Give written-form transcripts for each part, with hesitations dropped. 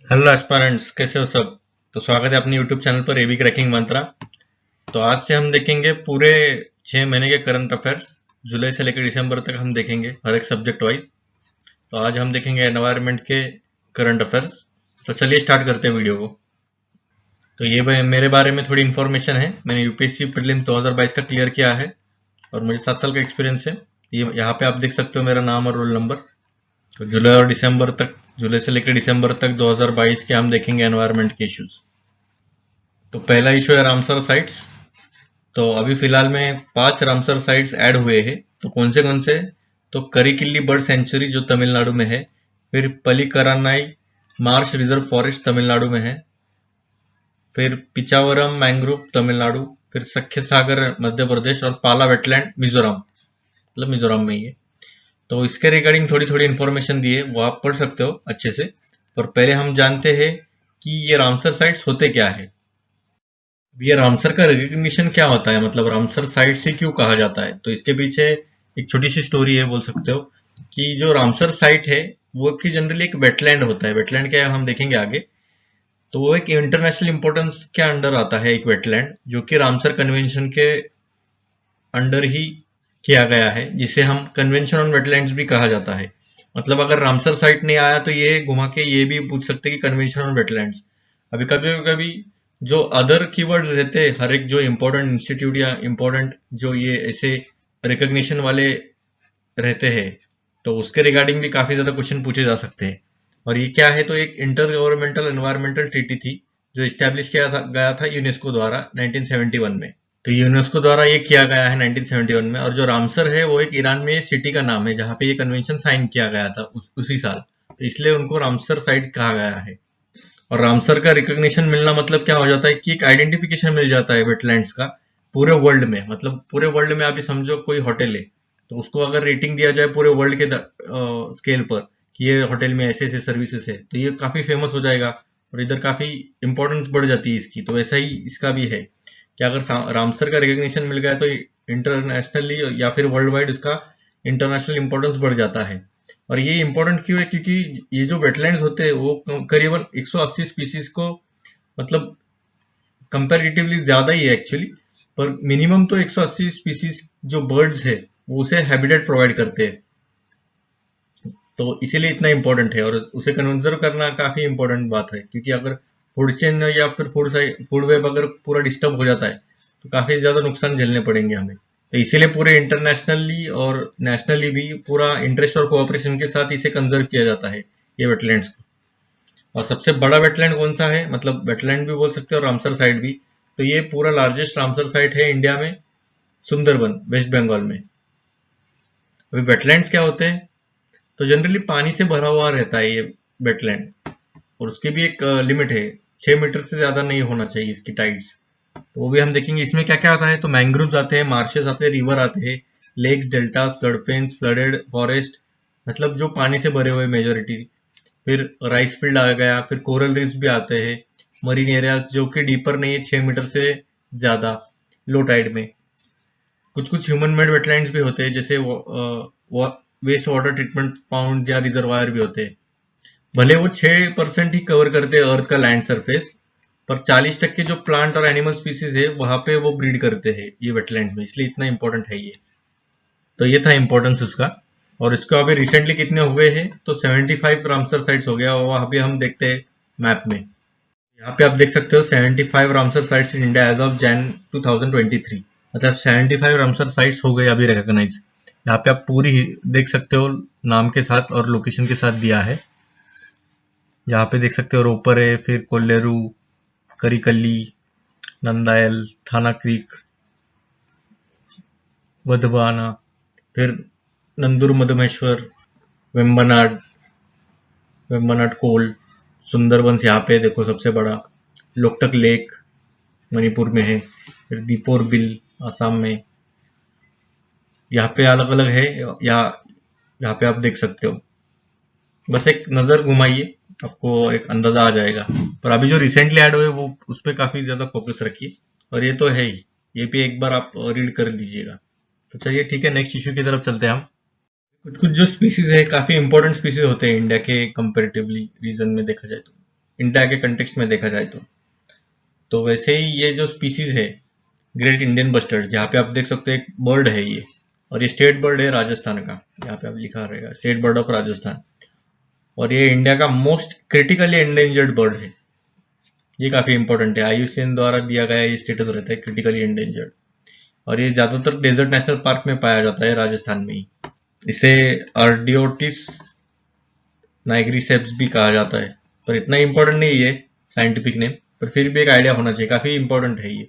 Hello aspirants, कैसे हो सब। तो स्वागत है अपने यूट्यूब चैनल पर एबी क्रैकिंग मंत्रा। तो आज से हम देखेंगे पूरे 6 महीने के करंट अफेयर्स। जुलाई से लेकर दिसंबर तक हम देखेंगे हर एक सब्जेक्ट वाइज। तो आज हम देखेंगे एनवायरनमेंट के करंट अफेयर्स। तो चलिए स्टार्ट करते हैं वीडियो को। तो ये मेरे बारे में थोड़ी इन्फॉर्मेशन है। मैंने यूपीएससी प्रीलिम्स 2022 का क्लियर किया है और मुझे 7 साल का एक्सपीरियंस है। ये यहाँ पे आप देख सकते हो मेरा नाम और रोल नंबर। तो जुलाई से लेकर दिसंबर तक 2022 के हम देखेंगे एनवायरनमेंट के इश्यूज। तो पहला इशू है रामसर साइट्स। तो अभी फिलहाल में 5 रामसर साइट्स ऐड हुए हैं। तो कौन से। तो करिकिल्ली बर्ड सेंचुरी जो तमिलनाडु में है, फिर पलिकरानाई मार्श रिजर्व फॉरेस्ट तमिलनाडु में है, फिर पिचावरम मैंग्रोव तमिलनाडु, फिर सख्य सागर मध्य प्रदेश और पाला वेटलैंड मिजोरम, मतलब मिजोरम में ही है। तो इसके रिगार्डिंग थोड़ी थोड़ी इन्फॉर्मेशन दी है, वो आप पढ़ सकते हो अच्छे से। पर पहले हम जानते हैं कि ये रामसर साइट्स होते क्या है। ये रामसर का रिकग्निशन क्या होता है, मतलब रामसर साइट से क्यों कहा जाता है। तो इसके पीछे एक छोटी सी स्टोरी है, बोल सकते हो कि जो रामसर साइट है वो कि जनरली एक वेटलैंड होता है। वेटलैंड क्या है हम देखेंगे आगे। तो वो एक इंटरनेशनल इंपॉर्टेंस के अंडर आता है, एक वेटलैंड जो कि रामसर कन्वेंशन के अंडर ही किया गया है, जिसे हम कन्वेंशन ऑन वेटलैंड्स भी कहा जाता है। मतलब अगर रामसर साइट नहीं आया तो ये घुमा के ये भी पूछ सकते कि कन्वेंशन ऑन वेटलैंड्स। अभी कभी कभी जो अदर कीवर्ड्स रहते हैं, हर एक जो इंपॉर्टेंट इंस्टीट्यूट या इंपॉर्टेंट जो ये ऐसे रिकॉग्निशन वाले रहते हैं, तो उसके रिगार्डिंग भी काफी ज्यादा क्वेश्चन पूछे जा सकते हैं। और ये क्या है, तो एक इंटर गवर्नमेंटल एनवायरमेंटल ट्रीटी थी जो इस्टेब्लिश गया था यूनेस्को द्वारा 1971 में। तो यूनेस्को द्वारा ये किया गया है 1971 में। और जो रामसर है वो एक ईरान में सिटी का नाम है जहां पे ये कन्वेंशन साइन किया गया था उसी साल। तो इसलिए उनको रामसर साइट कहा गया है। और रामसर का रिकॉग्निशन मिलना मतलब क्या हो जाता है कि एक आइडेंटिफिकेशन मिल जाता है वेटलैंड्स का पूरे वर्ल्ड में। मतलब पूरे वर्ल्ड में आप ही समझो कोई होटल है, तो उसको अगर रेटिंग दिया जाए पूरे वर्ल्ड के स्केल पर कि ये होटल में ऐसे ऐसे सर्विसेज है, तो ये काफी फेमस हो जाएगा और इधर काफी इंपॉर्टेंस बढ़ जाती है इसकी। तो वैसा ही इसका भी है कि अगर रामसर का रिकॉग्निशन मिल गया तो इंटरनेशनली या फिर वर्ल्ड वाइड इसका इंटरनेशनल इंपॉर्टेंस बढ़ जाता है। और ये इंपॉर्टेंट क्यों है, क्योंकि ये जो वेटलैंड्स होते हैं वो करीबन 180 स्पीसीज को, मतलब कंपैरेटिवली ज्यादा ही है एक्चुअली। पर मिनिमम तो 180 स्पीसीज जो बर्ड्स है वो उसे हैबिटेट प्रोवाइड करते हैं। तो इसीलिए इतना इंपॉर्टेंट है और उसे कंजर्व करना काफी इंपॉर्टेंट बात है, क्योंकि अगर फूड चेन या फिर फूड वेब अगर पूरा डिस्टर्ब हो जाता है तो काफी ज्यादा नुकसान झेलने पड़ेंगे हमें। तो इसीलिए पूरे इंटरनेशनली और नेशनली भी पूरा इंटरेस्ट और कोऑपरेशन के साथ इसे कंजर्व किया जाता है, ये वेटलैंड्स को। और सबसे बड़ा वेटलैंड कौन सा है, मतलब वेटलैंड भी बोल सकते हो और रामसर साइट भी। तो ये पूरा लार्जेस्ट रामसर साइट है इंडिया में, सुंदरबन वेस्ट बंगाल में। अभी वेटलैंड्स क्या होते हैं, तो जनरली पानी से भरा हुआ रहता है ये वेटलैंड। और उसकी भी एक लिमिट है, 6 मीटर से ज्यादा नहीं होना चाहिए इसकी टाइड्स। तो वो भी हम देखेंगे इसमें क्या क्या आता है। तो मैंग्रोव्स आते हैं, मार्शेस आते हैं, रिवर आते हैं, lakes, delta, flood plains, flooded forest, मतलब जो पानी से भरे हुए मेजोरिटी। फिर राइस फील्ड आ गया, फिर कोरल रीफ्स भी आते हैं, मरीन एरियाज जो कि डीपर नहीं है 6 मीटर से ज्यादा लो टाइड में। कुछ कुछ ह्यूमन मेड वेटलैंड्स भी होते हैं, जैसे वेस्ट वाटर ट्रीटमेंट पाउंड या रिजर्वायर भी होते हैं। भले वो 6% ही कवर करते हैं अर्थ का लैंड सरफेस, पर 40% जो प्लांट और एनिमल स्पीसीज है वहां पे वो ब्रीड करते हैं ये वेटलैंड्स में, इसलिए इतना इंपॉर्टेंट है ये। तो ये था इंपॉर्टेंस उसका। और इसको अभी रिसेंटली कितने हुए हैं, तो 75 रामसर साइट्स हो गया। और वहां पे हम देखते हैं मैप में, यहाँ पे आप देख सकते हो 75 Ramsar sites in India as of Jan 2023। मतलब 75 रामसर साइट्स हो गए अभी रिकॉग्नाइज। यहाँ पे आप पूरी देख सकते हो, नाम के साथ और लोकेशन के साथ दिया है। यहाँ पे देख सकते हो रोपर है, फिर कोल्लेरू, करिकल्ली, नंदायल, थाना क्रीक, वधवाना, फिर नंदुर मधमेश्वर, वेम्बनाड, वेम्बनाड कोल, सुंदरबंस यहाँ पे देखो सबसे बड़ा, लोकटक लेक मणिपुर में है, फिर दीपोर बिल आसाम में। यहाँ पे अलग अलग है, यहाँ पे आप देख सकते हो। बस एक नजर घुमाइए, आपको एक अंदाजा आ जाएगा। पर अभी जो रिसेंटली ऐड हुए वो उस पर काफी ज्यादा फोकस रखिए। और ये तो है ही, ये भी एक बार आप रीड कर लीजिएगा। तो चलिए ठीक है, नेक्स्ट इश्यू की तरफ चलते हैं हम। कुछ कुछ जो स्पीसीज है काफी इंपॉर्टेंट स्पीसीज होते हैं इंडिया के कंपेरेटिवली रीजन में देखा जाए तो। इंडिया के कंटेक्स्ट में देखा जाए तो वैसे ही ये जो स्पीसीज है ग्रेट इंडियन बस्टर्ड, जहाँ पे आप देख सकते हो एक बर्ड है ये, और ये स्टेट बर्ड है राजस्थान का, यहाँ पे आप लिखा रहेगा स्टेट बर्ड ऑफ राजस्थान, और ये इंडिया का मोस्ट क्रिटिकली एंडेंजर्ड बर्ड है। ये काफी इंपॉर्टेंट है, IUCN द्वारा दिया गया ये स्टेटस रहता है क्रिटिकली एंडेंजर्ड, और ये ज्यादातर डेजर्ट नेशनल पार्क में पाया जाता है राजस्थान में ही। इसे अर्डियोटिस नाइग्रिसेप्स भी कहा जाता है, पर इतना इंपॉर्टेंट नहीं है साइंटिफिक नेम, पर फिर भी एक आइडिया होना चाहिए, काफी इंपॉर्टेंट है ये।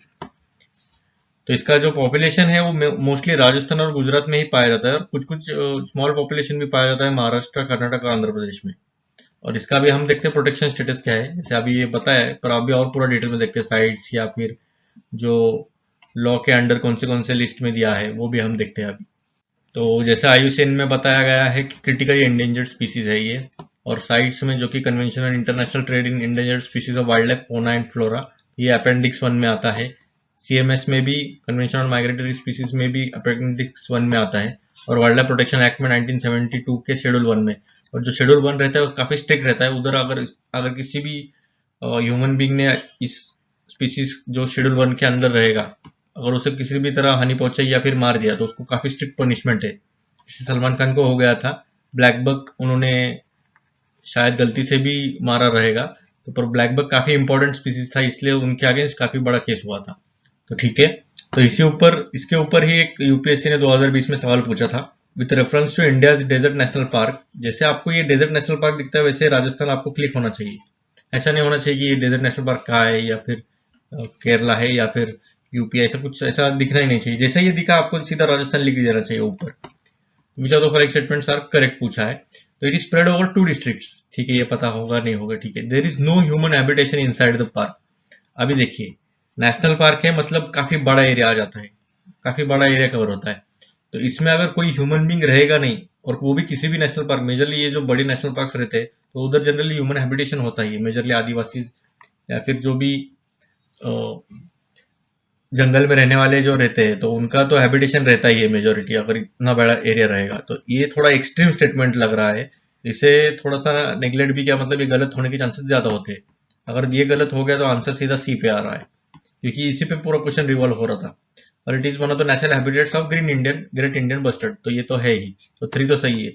तो इसका जो पॉपुलेशन है वो मोस्टली राजस्थान और गुजरात में ही पाया जाता है, और कुछ कुछ स्मॉल पॉपुलेशन भी पाया जाता है महाराष्ट्र, कर्नाटक और आंध्र प्रदेश में। और इसका भी हम देखते हैं प्रोटेक्शन स्टेटस क्या है, जैसे अभी ये बताया है, पर अभी और पूरा डिटेल में देखते हैं साइट्स या फिर जो लॉ के अंडर कौन से लिस्ट में दिया है वो भी हम देखते हैं अभी। तो जैसे IUCN में बताया गया है कि क्रिटिकली एंडेंजर्ड स्पीसीज है ये, और साइट्स में जो कि convention on international trade in endangered species of wild life fauna and flora, ये अपेंडिक्स 1 में आता है। CMS में भी, कन्वेंशन ऑन माइग्रेटरी स्पीसीज में भी अपेंडिक्स 1 में आता है, और वाइल्ड लाइफ प्रोटेक्शन एक्ट में 1972 के शेड्यूल 1 में। और जो शेड्यूल 1 रहता है वो काफी स्ट्रिक्ट रहता है, उधर अगर किसी भी ह्यूमन बींग ने इस स्पीसीज जो शेड्यूल 1 के अंदर रहेगा, अगर उसे किसी भी तरह हानि पहुंचाई या फिर मार दिया तो उसको काफी स्ट्रिक्ट पनिशमेंट है। जैसे सलमान खान को हो गया था ब्लैक बक, उन्होंने शायद गलती से भी मारा रहेगा, तो पर ब्लैक बक काफी इंपॉर्टेंट स्पीसीज था, इसलिए उनके अगेंस्ट काफी बड़ा केस हुआ था। तो ठीक है, तो इसके ऊपर ही एक UPSC ने 2020 में सवाल पूछा था with reference to India desert national park. जैसे आपको ये डेजर्ट नेशनल पार्क दिखता है वैसे राजस्थान आपको क्लिक होना चाहिए, ऐसा नहीं होना चाहिए कि ये डेजर्ट नेशनल पार्क कहाँ है या फिर केरला है या फिर UP, ऐसा कुछ ऐसा दिखना ही नहीं चाहिए। जैसे ये दिखा आपको सीधा राजस्थान लिख देना चाहिए ऊपर। Which of the following statements are correct पूछा है, तो it is spread over 2 districts. ठीक है, ये पता होगा नहीं होगा, ठीक है। There is no human habitation inside the park. अभी देखिए, नेशनल पार्क है मतलब काफी बड़ा एरिया आ जाता है, काफी बड़ा एरिया कवर होता है, तो इसमें अगर कोई ह्यूमन बींग रहेगा नहीं, और वो भी किसी भी नेशनल पार्क, मेजरली ये जो बड़ी नेशनल पार्क रहते हैं तो उधर जनरली ह्यूमन हैबिटेशन होता ही है, मेजरली आदिवासी या फिर जो भी जंगल में रहने वाले जो रहते हैं तो उनका तो हैबिटेशन रहता ही है मेजोरिटी, अगर इतना बड़ा एरिया रहेगा। तो ये थोड़ा एक्सट्रीम स्टेटमेंट लग रहा है, इसे थोड़ा सा नेग्लेक्ट भी किया, मतलब ये गलत होने के चांसेस ज्यादा होते हैं। अगर ये गलत हो गया तो आंसर सीधा C पे आ रहा है, क्योंकि इसी पे पूरा क्वेश्चन रिवॉल्व हो रहा था। और it is one of the national habitats of great Indian bustard, तो ये तो है ही, तो 3 तो सही है,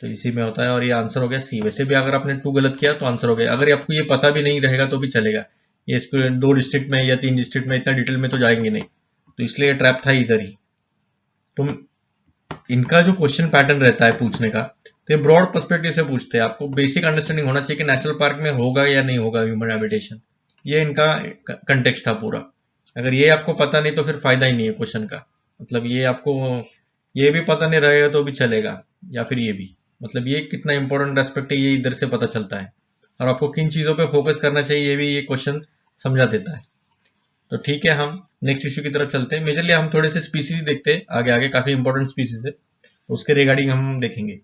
तो इसी में होता है, और ये आंसर हो गया C। वैसे भी अगर आपने 2 गलत किया तो आंसर हो गया, अगर आपको ये पता भी नहीं रहेगा तो भी चलेगा, ये इस पे 2 डिस्ट्रिक्ट में या 3 डिस्ट्रिक्ट में इतना डिटेल में तो जाएंगे नहीं, तो इसलिए ट्रैप था इधर ही। तो इनका जो क्वेश्चन पैटर्न रहता है पूछने का, तो ये ब्रॉड पर्सपेक्टिव से पूछते हैं, आपको बेसिक अंडरस्टैंडिंग होना चाहिए कि नेशनल पार्क में होगा या नहीं होगा ह्यूमन हैबिटेशन, ये इनका कंटेक्स्ट था पूरा। अगर ये आपको पता नहीं तो फिर फायदा ही नहीं है क्वेश्चन का, मतलब ये आपको ये भी पता नहीं रहेगा तो भी चलेगा, या फिर ये भी, मतलब ये कितना इंपॉर्टेंट एस्पेक्ट है ये इधर से पता चलता है, और आपको किन चीजों पे फोकस करना चाहिए ये भी ये क्वेश्चन समझा देता है। तो ठीक है, हम नेक्स्ट इश्यू की तरफ चलते हैं। मेजरली हम थोड़े से स्पीसीज देखते हैं, आगे आगे काफी इंपॉर्टेंट स्पीसीज है, तो उसके रिगार्डिंग हम देखेंगे।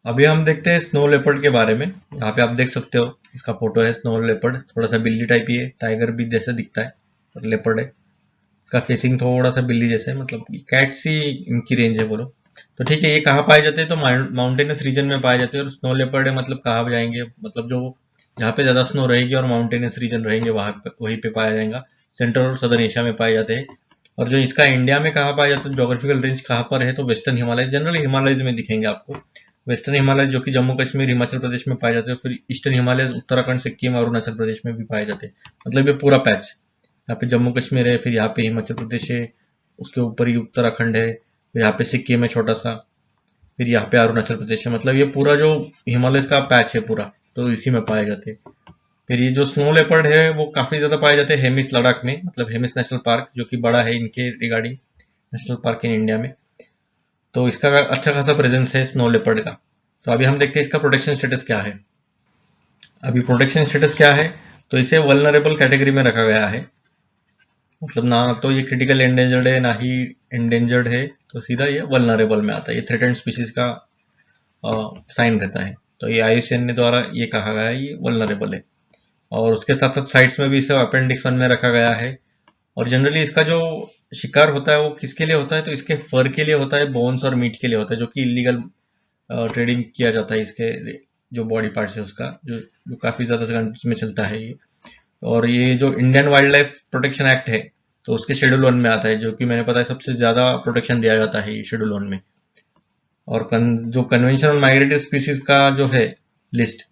अभी हम देखते हैं स्नो लेपर्ड के बारे में। यहाँ पे आप देख सकते हो, इसका फोटो है स्नो लेपर्ड, थोड़ा सा बिल्ली टाइप ही है, टाइगर भी जैसा दिखता है, और लेपर्ड है। इसका फेसिंग थोड़ा सा बिल्ली जैसा है, मतलब कैट सी इनकी रेंज है बोलो। तो ठीक है, ये कहाँ पाए जाते हैं, तो माउंटेनस रीजन में पाए जाते हैं, और स्नो लेपर्ड है मतलब कहाँ जाएंगे, मतलब जो जहाँ पे ज्यादा स्नो रहेगी और माउंटेनस रीजन रहेंगे वहीं पे पाया जाएगा। सेंट्रल और सदर्न एशिया में पाए जाते हैं। और जो इसका इंडिया में कहाँ पाया जाता है, जोग्राफिकल रेंज कहाँ पर है, तो वेस्टर्न हिमालय, जनरली हिमालयज में दिखेंगे आपको। वेस्टर्न हिमालय जो कि जम्मू कश्मीर हिमाचल प्रदेश में पाए जाते हैं, फिर ईस्टर्न हिमालय उत्तराखंड सिक्किम और अरुणाचल प्रदेश में भी पाए जाते हैं, मतलब ये पूरा पैच। यहाँ पे जम्मू कश्मीर है, फिर यहाँ पे हिमाचल प्रदेश है, उसके ऊपर ही उत्तराखंड है, फिर यहाँ पे सिक्किम है छोटा सा, फिर यहाँ पे अरुणाचल प्रदेश है, मतलब ये पूरा जो हिमालय का पैच है पूरा, तो इसी में पाए जाते हैं। फिर ये जो स्नो लेपर्ड है वो काफी ज्यादा पाए जाते हैं हेमिस लद्दाख में, मतलब हेमिस नेशनल पार्क जो कि बड़ा है इनके regarding national park in India में, तो इसका अच्छा खासा प्रेजेंस है स्नो लेपर्ड का। तो अभी हम देखते हैं इसका प्रोटेक्शन स्टेटस क्या है। अभी प्रोटेक्शन स्टेटस क्या है, तो इसे वल्नरेबल कैटेगरी में रखा गया है, मतलब ना तो ये क्रिटिकल एंडेंजर्ड है ना ही एंडेंजर्ड है, तो सीधा ये वल्नरेबल में आता है, ये थ्रेटेंड स्पीसीज का साइन रहता है। तो ये IUCN ने द्वारा ये कहा गया है ये वल्नरेबल है, और उसके साथ साथ साइट्स में भी इसे अपेंडिक्स 1 में रखा गया है। और जनरली इसका जो शिकार होता है वो किसके लिए होता है, तो इसके फर के लिए होता है, बोन्स और मीट के लिए होता है, जो कि इलीगल ट्रेडिंग किया जाता है इसके जो बॉडी पार्ट्स है उसका, जो काफी ज्यादा कंट्रीज में चलता है ये। और ये जो Indian wild life protection act है तो उसके शेड्यूल 1 में आता है, जो कि मैंने पता है सबसे ज्यादा प्रोटेक्शन दिया जाता है ये शेड्यूल 1 में। और जो कन्वेंशन ऑन माइग्रेटरी स्पीसीज का जो है लिस्ट,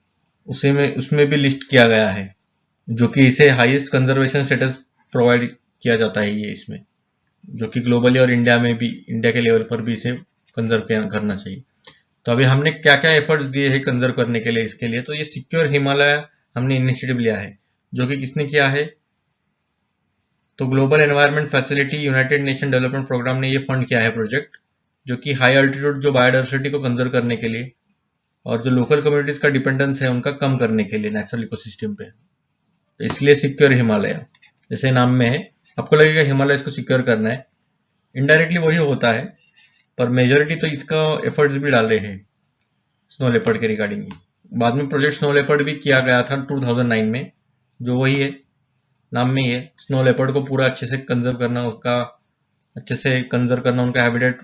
उसमें भी लिस्ट किया गया है, जो कि इसे हाईएस्ट कंजर्वेशन स्टेटस प्रोवाइड किया जाता है ये इसमें, जो कि ग्लोबली और इंडिया में भी, इंडिया के लेवल पर भी इसे कंजर्व करना चाहिए। तो अभी हमने क्या क्या एफर्ट्स दिए हैं कंजर्व करने के लिए इसके लिए, तो ये सिक्योर हिमालय हमने इनिशिएटिव लिया है, जो कि किसने किया है, तो global environment facility united nation development programme ने ये फंड किया है प्रोजेक्ट, जो कि हाई अल्टीट्यूड जो बायोडाइवर्सिटी को कंजर्व करने के लिए और जो लोकल कम्युनिटीज का डिपेंडेंस है उनका कम करने के लिए नेचुरल इकोसिस्टम पे, तो इसलिए सिक्योर हिमालय जैसे नाम में है। आपको लगेगा हिमालय इसको सिक्योर करना है, इनडायरेक्टली वही होता है, पर मेजोरिटी तो इसका एफर्ट्स भी डाले हैं स्नो लेपर्ड के रिगार्डिंग। बाद में प्रोजेक्ट स्नो लेपर्ड भी किया गया था 2009 में, जो वही है, नाम में ही है, स्नो लेपर्ड को पूरा अच्छे से कंजर्व करना, उनका हैबिटेट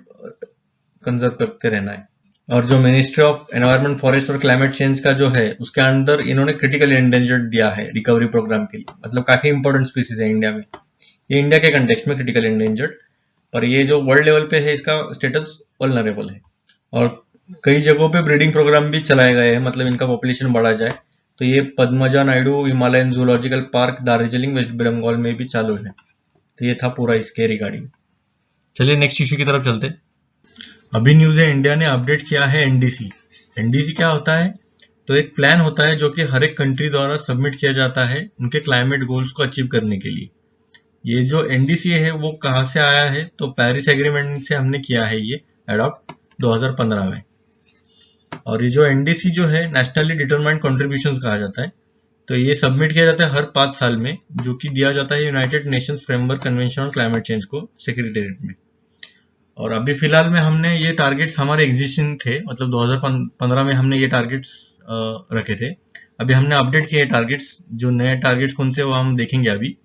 कंजर्व करते रहना है। और जो मिनिस्ट्री ऑफ एनवायरनमेंट, फॉरेस्ट और क्लाइमेट चेंज का जो है उसके अंदर इन्होंने क्रिटिकल एंडेंजर्ड दिया है रिकवरी प्रोग्राम के लिए, मतलब काफी इंपॉर्टेंट स्पीसीज है इंडिया में, ये इंडिया के कंटेक्स्ट में क्रिटिकल एंडेंजर्ड, पर ये जो वर्ल्ड लेवल पे है इसका स्टेटस वल्नरेबल है। और कई जगहों पे ब्रीडिंग प्रोग्राम भी चलाए गए हैं, मतलब इनका पॉपुलेशन बढ़ा जाए, तो ये Padmaja Naidu Himalayan zoological park Darjeeling West Bengal में भी चालू है। तो ये था पूरा इसके रिगार्डिंग। चलिए नेक्स्ट इश्यू की तरफ चलते। अभी न्यूज है, इंडिया ने अपडेट किया है एनडीसी। एनडीसी क्या होता है, तो एक प्लान होता है जो कि हर एक कंट्री द्वारा सबमिट किया जाता है उनके क्लाइमेट गोल्स को अचीव करने के लिए। ये जो एनडीसी है वो कहाँ से आया है, तो पेरिस एग्रीमेंट से हमने किया है ये अडॉप्ट 2015 में। और ये जो एनडीसी जो है नेशनली डिटरमाइंड कॉन्ट्रीब्यूशंस कहा जाता है, तो ये सबमिट किया जाता है हर 5 साल में, जो कि दिया जाता है United Nations framework convention on climate change को सेक्रेटेरिएट में। और अभी फिलहाल में हमने ये टारगेट्स हमारे एग्जिस्टिंग थे, मतलब 2015 में हमने ये टारगेट्स रखे थे। अभी हमने अपडेट किए टारगेट्स, जो नए टारगेट्स कौन से वो हम देखेंगे अभी।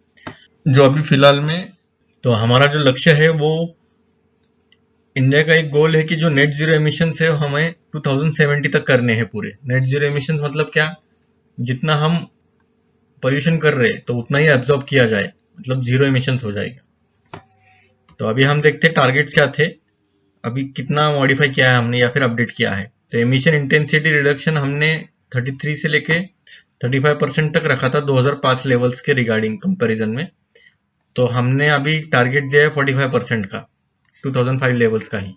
जो अभी फिलहाल में, तो हमारा जो लक्ष्य है वो, इंडिया का एक गोल है कि जो नेट जीरो एमिशन है हमें 2070 तक करने हैं पूरे। नेट जीरो एमिशन मतलब क्या, जितना हम पोल्यूशन कर रहे हैं तो उतना ही एब्जॉर्ब किया जाए, मतलब जीरो एमिशन हो जाएगा। तो अभी हम देखते हैं टारगेट्स क्या थे, अभी कितना मॉडिफाई किया है हमने या फिर अपडेट किया है। तो एमिशन इंटेंसिटी रिडक्शन हमने 33 से लेके 35% तक रखा था 2005 लेवल्स के रिगार्डिंग कंपैरिजन में। तो हमने अभी टारगेट दिया है 45% का 2005 लेवल्स का ही।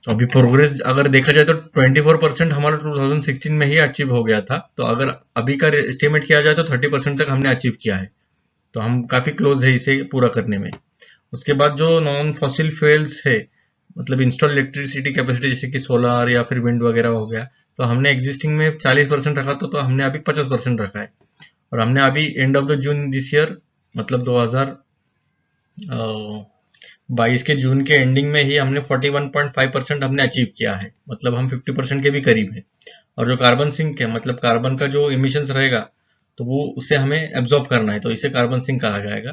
अभी प्रोग्रेस अगर देखा जाए तो 24% हमारा 2016 में ही अचीव हो गया था, तो अगर अभी का एस्टिमेट किया जाए तो 30% तक हमने अचीव किया है, तो हम काफी क्लोज है इसे पूरा करने में। उसके बाद जो नॉन फॉसिल फ्यूल्स है, मतलब इंस्टॉल इलेक्ट्रिसिटी कैपेसिटी जैसे कि सोलर या फिर विंड वगैरह हो गया, तो हमने एग्जिस्टिंग में 40% रखा था, तो हमने अभी 50% रखा है। और हमने अभी end of the June this year, मतलब 2022 के जून के एंडिंग में ही हमने 41.5% हमने अचीव किया है, मतलब हम 50% के भी करीब है। और जो कार्बन सिंक है, मतलब कार्बन का जो इमिशंस रहेगा तो वो उसे हमें एब्जॉर्ब करना है, तो इसे कार्बन सिंक कहा जाएगा।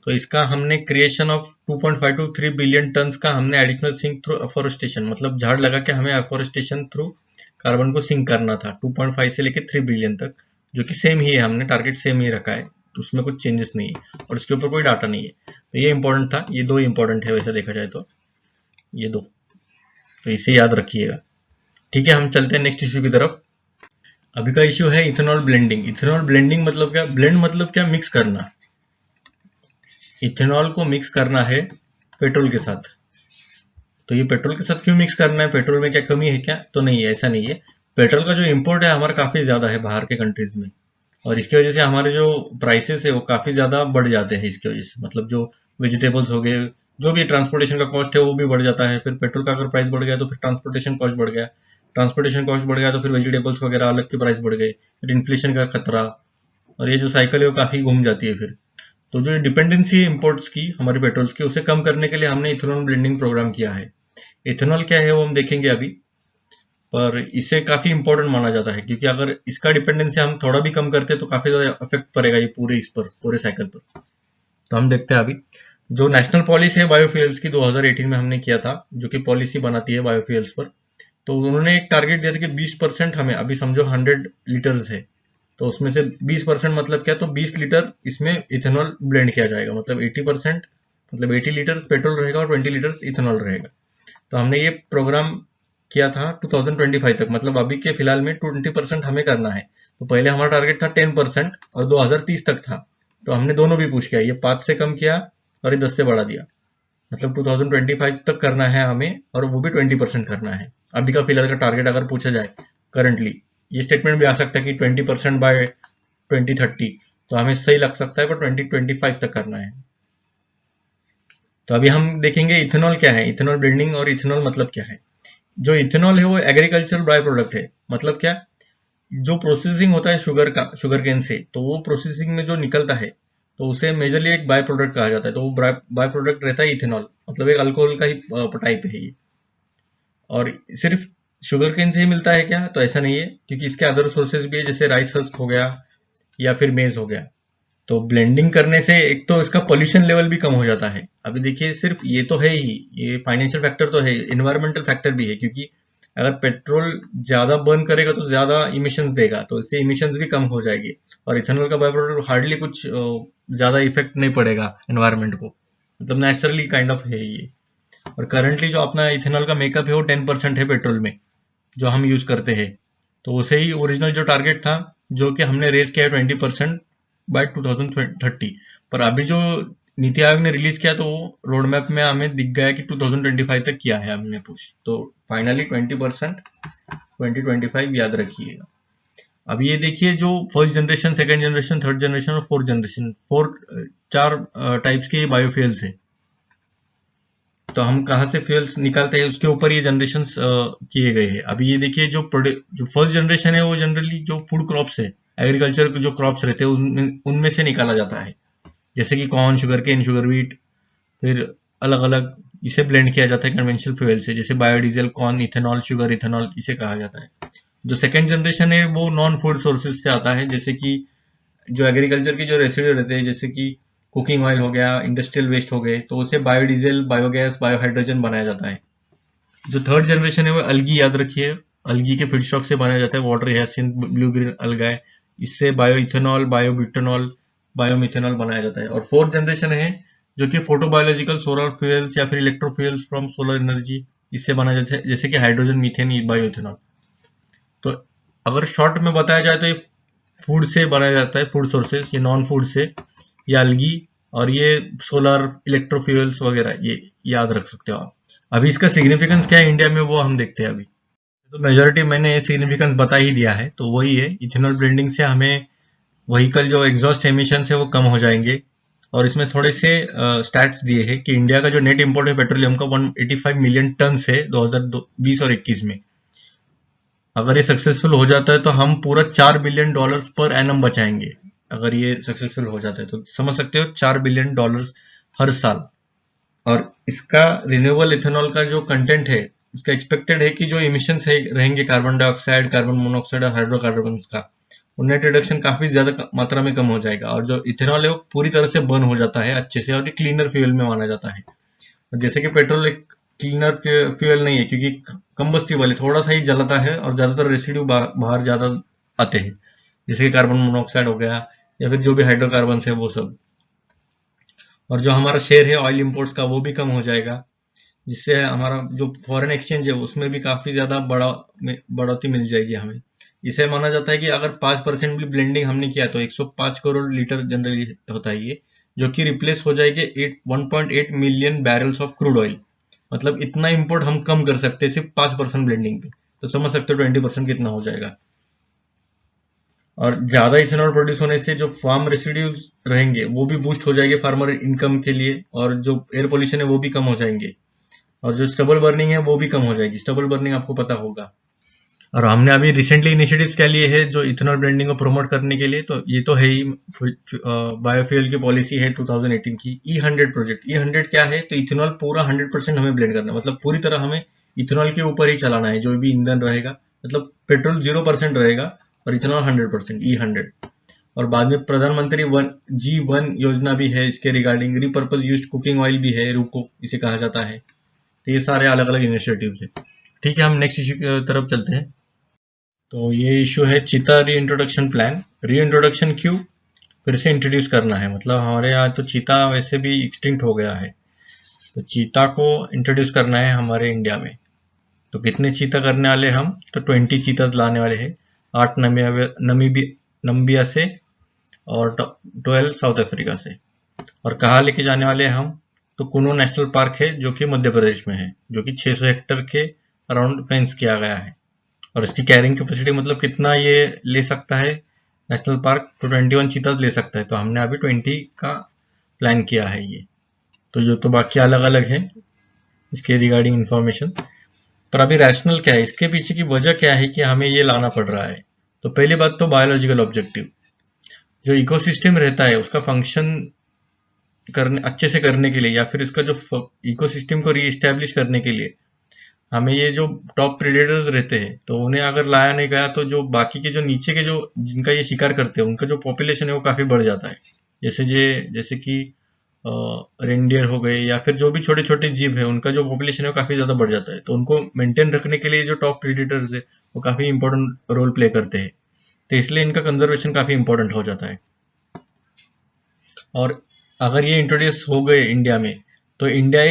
तो इसका हमने creation of 2.5 to 3 billion turns का हमने एडिशनल सिंक थ्रू अफोरेस्टेशन, मतलब झाड़ लगा के हमें अफोरेस्टेशन थ्रू कार्बन को सिंक करना था 2.5 से लेके 3 बिलियन तक, जो कि सेम ही है, हमने टारगेट सेम ही रखा है, तो उसमें कुछ चेंजेस नहीं है और इसके ऊपर कोई डाटा नहीं है। तो ये इंपॉर्टेंट था, ये दो इंपॉर्टेंट है वैसे देखा जाए तो, ये दो, तो इसे याद रखिएगा। ठीक है, हम चलते हैं नेक्स्ट इश्यू की तरफ। अभी का इश्यू है इथेनॉल ब्लेंडिंग। इथेनॉल ब्लेंडिंग मतलब क्या, ब्लेंड मतलब क्या, मिक्स करना। इथेनॉल को मिक्स करना है पेट्रोल के साथ। तो ये पेट्रोल के साथ क्यों मिक्स करना है, पेट्रोल में क्या कमी है क्या, तो नहीं है, ऐसा नहीं है। पेट्रोल का जो इंपोर्ट है हमारा काफी ज्यादा है बाहर के कंट्रीज में, और इसकी वजह से हमारे जो प्राइसेस है वो काफी ज्यादा बढ़ जाते हैं इसकी वजह से, मतलब जो वेजिटेबल्स हो गए, जो भी ट्रांसपोर्टेशन का कॉस्ट है वो भी बढ़ जाता है। फिर पेट्रोल का अगर प्राइस बढ़ गया तो फिर ट्रांसपोर्टेशन कॉस्ट बढ़ गया, ट्रांसपोर्टेशन कॉस्ट बढ़ गया तो फिर वेजिटेबल्स वगैरह अलग के प्राइस बढ़ गए, फिर इन्फ्लेशन का खतरा, और ये जो साइकिल है वो काफी घूम जाती है फिर। तो जो डिपेंडेंसी है इंपोर्ट्स की हमारे पेट्रोल्स की, उसे कम करने के लिए हमने इथेनॉल ब्लेंडिंग प्रोग्राम किया है। इथेनॉल क्या है वो हम देखेंगे अभी, पर इसे काफी इंपॉर्टेंट माना जाता है, क्योंकि अगर इसका डिपेंडेंसी हम थोड़ा भी कम करते तो काफी ज्यादा इफेक्ट पड़ेगा ये पूरे इस पर, पूरे साइकिल पर। तो हम देखते हैं अभी जो नेशनल पॉलिसी है बायोफ्यूल्स की 2018 में हमने किया था, जो कि पॉलिसी बनाती है बायोफ्यूल्स पर, तो उन्होंने एक टारगेट दिया था कि 20% हमें, अभी समझो 100 लीटर्स है तो उसमें से 20% मतलब क्या, तो 20 लीटर इसमें इथेनॉल ब्लेंड किया जाएगा, मतलब 80%, मतलब 80 लीटर्स पेट्रोल रहेगा और 20 लीटर्स इथेनॉल रहेगा। तो हमने ये प्रोग्राम किया था 2025 तक, मतलब अभी के फिलहाल में 20% हमें करना है। तो पहले हमारा टारगेट था 10% और 2030 तक था, तो हमने दोनों भी पुश किया, ये 5 से कम किया और ये 10 से बढ़ा दिया, मतलब 2025 तक करना है हमें और वो भी 20% करना है। अभी का फिलहाल का टारगेट अगर पूछा जाए करंटली, ये स्टेटमेंट भी आ सकता है कि 20% बाय 2030, तो हमें सही लग सकता है, पर 2025 तक करना है। तो अभी हम देखेंगे इथेनॉल क्या है, इथेनॉल ब्लेंडिंग और इथेनॉल मतलब क्या है। जो इथेनॉल है वो एग्रीकल्चरल बाय प्रोडक्ट है, मतलब क्या, जो प्रोसेसिंग होता है शुगर का, शुगर केन से, तो वो प्रोसेसिंग में जो निकलता है तो उसे मेजरली एक बाय प्रोडक्ट कहा जाता है, तो वो बाय प्रोडक्ट रहता है इथेनॉल, मतलब एक अल्कोहल का ही टाइप है ये। और सिर्फ शुगर केन से ही मिलता है क्या, तो ऐसा नहीं है, क्योंकि इसके अदर सोर्सेज भी है, जैसे राइस हस्क हो गया या फिर मेज हो गया। तो ब्लेंडिंग करने से एक तो इसका पोल्यूशन लेवल भी कम हो जाता है। अभी देखिए सिर्फ ये तो है ही, ये फाइनेंशियल फैक्टर तो है, इन्वायरमेंटल फैक्टर भी है, क्योंकि अगर पेट्रोल ज्यादा बर्न करेगा तो ज्यादा इमिशंस देगा, तो इससे इमिशंस भी कम हो जाएगी। और इथेनॉल का बाय प्रोडक्ट हार्डली कुछ ज्यादा इफेक्ट नहीं पड़ेगा एनवायरमेंट को, मतलब नेचुरली काइंड ऑफ है ये। और करंटली जो अपना इथेनॉल का मेकअप है वो 10% है पेट्रोल में, जो हम यूज करते हैं। तो उसे ही ओरिजिनल जो टारगेट था, जो कि हमने रेज किया है 20% बाय 2030, पर अभी जो नीति आयोग ने रिलीज किया तो वो रोड मैप में हमें दिख गया कि 2025 तक किया है हमने पुश, तो फाइनली 20% 2025 याद रखिएगा। अब ये देखिए, जो first generation, second generation, third generation और फोर्थ जनरेशन, चार टाइप्स के बायोफ्यूल्स है। तो हम कहाँ से फ्यूल्स निकालते हैं उसके ऊपर ये जनरेशन किए गए हैं। अभी ये देखिए, जो फर्स्ट जनरेशन है वो जनरली जो फूड क्रॉप्स है, एग्रीकल्चर के जो क्रॉप्स रहते हैं उनमें से निकाला जाता है, जैसे कि corn, sugar cane, sugar wheat, फिर अलग अलग इसे ब्लेंड किया जाता है कन्वेंशनल फ्यूल से, जैसे biodiesel, corn ethanol, sugar ethanol इसे कहा जाता है। जो सेकेंड जनरेशन है वो नॉन फूड सोर्सेज से आता है, जैसे कि जो एग्रीकल्चर के जो रेसिड्यू रहते हैं, जैसे कि कुकिंग ऑयल हो गया, इंडस्ट्रियल वेस्ट हो गए, तो उसे बायोडीजल, बायोगैस, बायोहाइड्रोजन बनाया जाता है। जो थर्ड जनरेशन है वो अलगी, याद रखिए, अलगी के फीडस्टॉक से बनाया जाता है, वाटर हियासिंथ, ब्लू ग्रीन अलगाए, इससे बायो इथेनॉल, बायोब्यूटेनॉल, बायोमिथेनॉल बनाया जाता है। और फोर्थ जनरेशन है जो कि फोटोबायोलॉजिकल सोलर फ्यूल्स या फिर इलेक्ट्रोफ्यूल्स फ्रॉम सोलर एनर्जी, इससे बनाया जाता है, जैसे कि हाइड्रोजन, मीथेन, बायोइथेनॉल। तो अगर शॉर्ट में बताया जाए तो ये फूड से बनाया जाता है, फूड सोर्सेस, ये नॉन फूड से, ये अलगी, और ये सोलर, इलेक्ट्रोफ्यूल्स वगैरह, ये याद रख सकते हो आप। अभी इसका सिग्निफिकेंस क्या है इंडिया में वो हम देखते हैं अभी। तो मेजोरिटी मैंने सिग्निफिकेंस बता ही दिया है, तो वही है, इथेनॉल ब्लेंडिंग से हमें व्हीकल जो एग्जॉस्ट एमिशन है वो कम हो जाएंगे। और इसमें थोड़े से स्टैट्स दिए हैं कि इंडिया का जो नेट इंपोर्ट है पेट्रोलियम का 185 मिलियन टन है 2020 और 21 में। अगर ये सक्सेसफुल हो जाता है तो हम पूरा $4 बिलियन पर एनम बचाएंगे। अगर ये सक्सेसफुल हो जाता है तो समझ सकते हो, $4 बिलियन हर साल। और इसका रिन्यूएबल इथेनॉल का जो कंटेंट है, इसका एक्सपेक्टेड है कि जो इमिशंस है रहेंगे कार्बन डाइऑक्साइड, कार्बन मोनोऑक्साइड और हाइड्रोकार्बन का, उनमें रिडक्शन काफी ज्यादा मात्रा में कम हो जाएगा। और जो इथेनॉल है वो पूरी तरह से बर्न हो जाता है अच्छे से, और ये क्लीनर फ्यूल में माना जाता है। जैसे कि पेट्रोल एक क्लीनर फ्यूल नहीं है, क्योंकि कंबस्टिबल है, थोड़ा सा ही जलाता है और ज्यादातर रेसिड्यू बाहर ज्यादा आते हैं, जैसे कि कार्बन मोनोऑक्साइड हो गया या फिर जो भी हाइड्रोकार्बन है वो सब। और जो हमारा शेयर है ऑयल इंपोर्ट्स का वो भी कम हो जाएगा, जिससे हमारा जो फॉरेन एक्सचेंज है उसमें भी काफी ज्यादा बढ़ोतरी मिल जाएगी हमें। इसे माना जाता है कि अगर 5% भी ब्लेंडिंग हमने किया तो 105 करोड़ लीटर जनरली होता है ये, जो कि रिप्लेस हो जाएगी 1.8 million barrels of crude oil. मतलब इतना इंपोर्ट हम कम कर सकते हैं सिर्फ 5% ब्लेंडिंग पे, तो समझ सकते हो 20% कितना हो जाएगा। और ज्यादा इथेनॉल प्रोड्यूस होने से जो फार्म रेसिड्यूज रहेंगे वो भी बूस्ट हो जाएंगे फार्मर इनकम के लिए, और जो एयर पोल्यूशन है वो भी कम हो जाएंगे, और जो स्टबल बर्निंग है वो भी कम हो जाएगी। स्टबल बर्निंग आपको पता होगा। और हमने अभी रिसेंटली इनिशिएटिव्स क्या लिए हैं जो इथेनॉल ब्लेंडिंग को प्रमोट करने के लिए, तो ये तो है ही, बायोफ्यूल की पॉलिसी है 2018 की, E100 प्रोजेक्ट। E100 क्या है, तो इथेनॉल पूरा 100% हमें ब्लेंड करना है, मतलब पूरी तरह हमें इथेनॉल के ऊपर ही चलाना है जो भी ईंधन रहेगा, मतलब पेट्रोल 0% रहेगा और इथेनॉल 100%, E100। और बाद में प्रधानमंत्री G1 योजना भी है इसके regarding, repurpose used cooking oil भी है, रूको इसे कहा जाता है। तो ये सारे अलग अलग इनिशिएटिव्स है, ठीक है, हम नेक्स्ट इश्यू की तरफ चलते हैं। तो ये इश्यू है चीता री इंट्रोडक्शन प्लान। री इंट्रोडक्शन क्यों फिर से इंट्रोड्यूस करना है, मतलब हमारे यहाँ तो चीता वैसे भी एक्सटिंक्ट हो गया है, तो चीता को इंट्रोड्यूस करना है हमारे इंडिया में। तो कितने चीता करने वाले हम, तो 20 चीता लाने वाले हैं। 8 नमीबिया से और 12 साउथ अफ्रीका से। और कहाँ लेके जाने वाले हैं हम, तो कुनो नेशनल पार्क है जो कि मध्य प्रदेश में है, जो कि 600 हेक्टेयर के अराउंड फेंस किया गया है। और इसकी कैरिंग कैपेसिटी मतलब कितना ये ले सकता है नेशनल पार्क, तो 21 चीताज ले सकता है। तो हमने अभी 20 का प्लान किया है ये। तो ये तो बाकी अलग अलग है इसके रिगार्डिंग इंफॉर्मेशन, पर अभी रैशनल क्या है, इसके पीछे की वजह क्या है कि हमें ये लाना पड़ रहा है। तो पहली बात तो बायोलॉजिकल ऑब्जेक्टिव, जो इकोसिस्टम रहता है उसका फंक्शन करने अच्छे से करने के लिए, या फिर इसका जो इकोसिस्टम को रीएस्टैब्लिश करने के लिए हमें ये जो टॉप प्रेडेटर्स रहते हैं, तो उन्हें अगर लाया नहीं गया तो जो बाकी के जो नीचे के जो जिनका ये शिकार करते हैं उनका जो पॉपुलेशन है वो काफी बढ़ जाता है। जैसे कि रेंडियर हो गए, या फिर जो भी छोटे छोटे जीव है उनका जो पॉपुलेशन है वो काफी ज्यादा बढ़ जाता है। तो उनको मेंटेन रखने के लिए जो टॉप प्रेडेटर्स है वो काफी इंपॉर्टेंट रोल प्ले करते हैं। तो इसलिए इनका कंजर्वेशन काफी इंपॉर्टेंट हो जाता है। और अगर ये इंट्रोड्यूस हो गए इंडिया में, तो इंडिया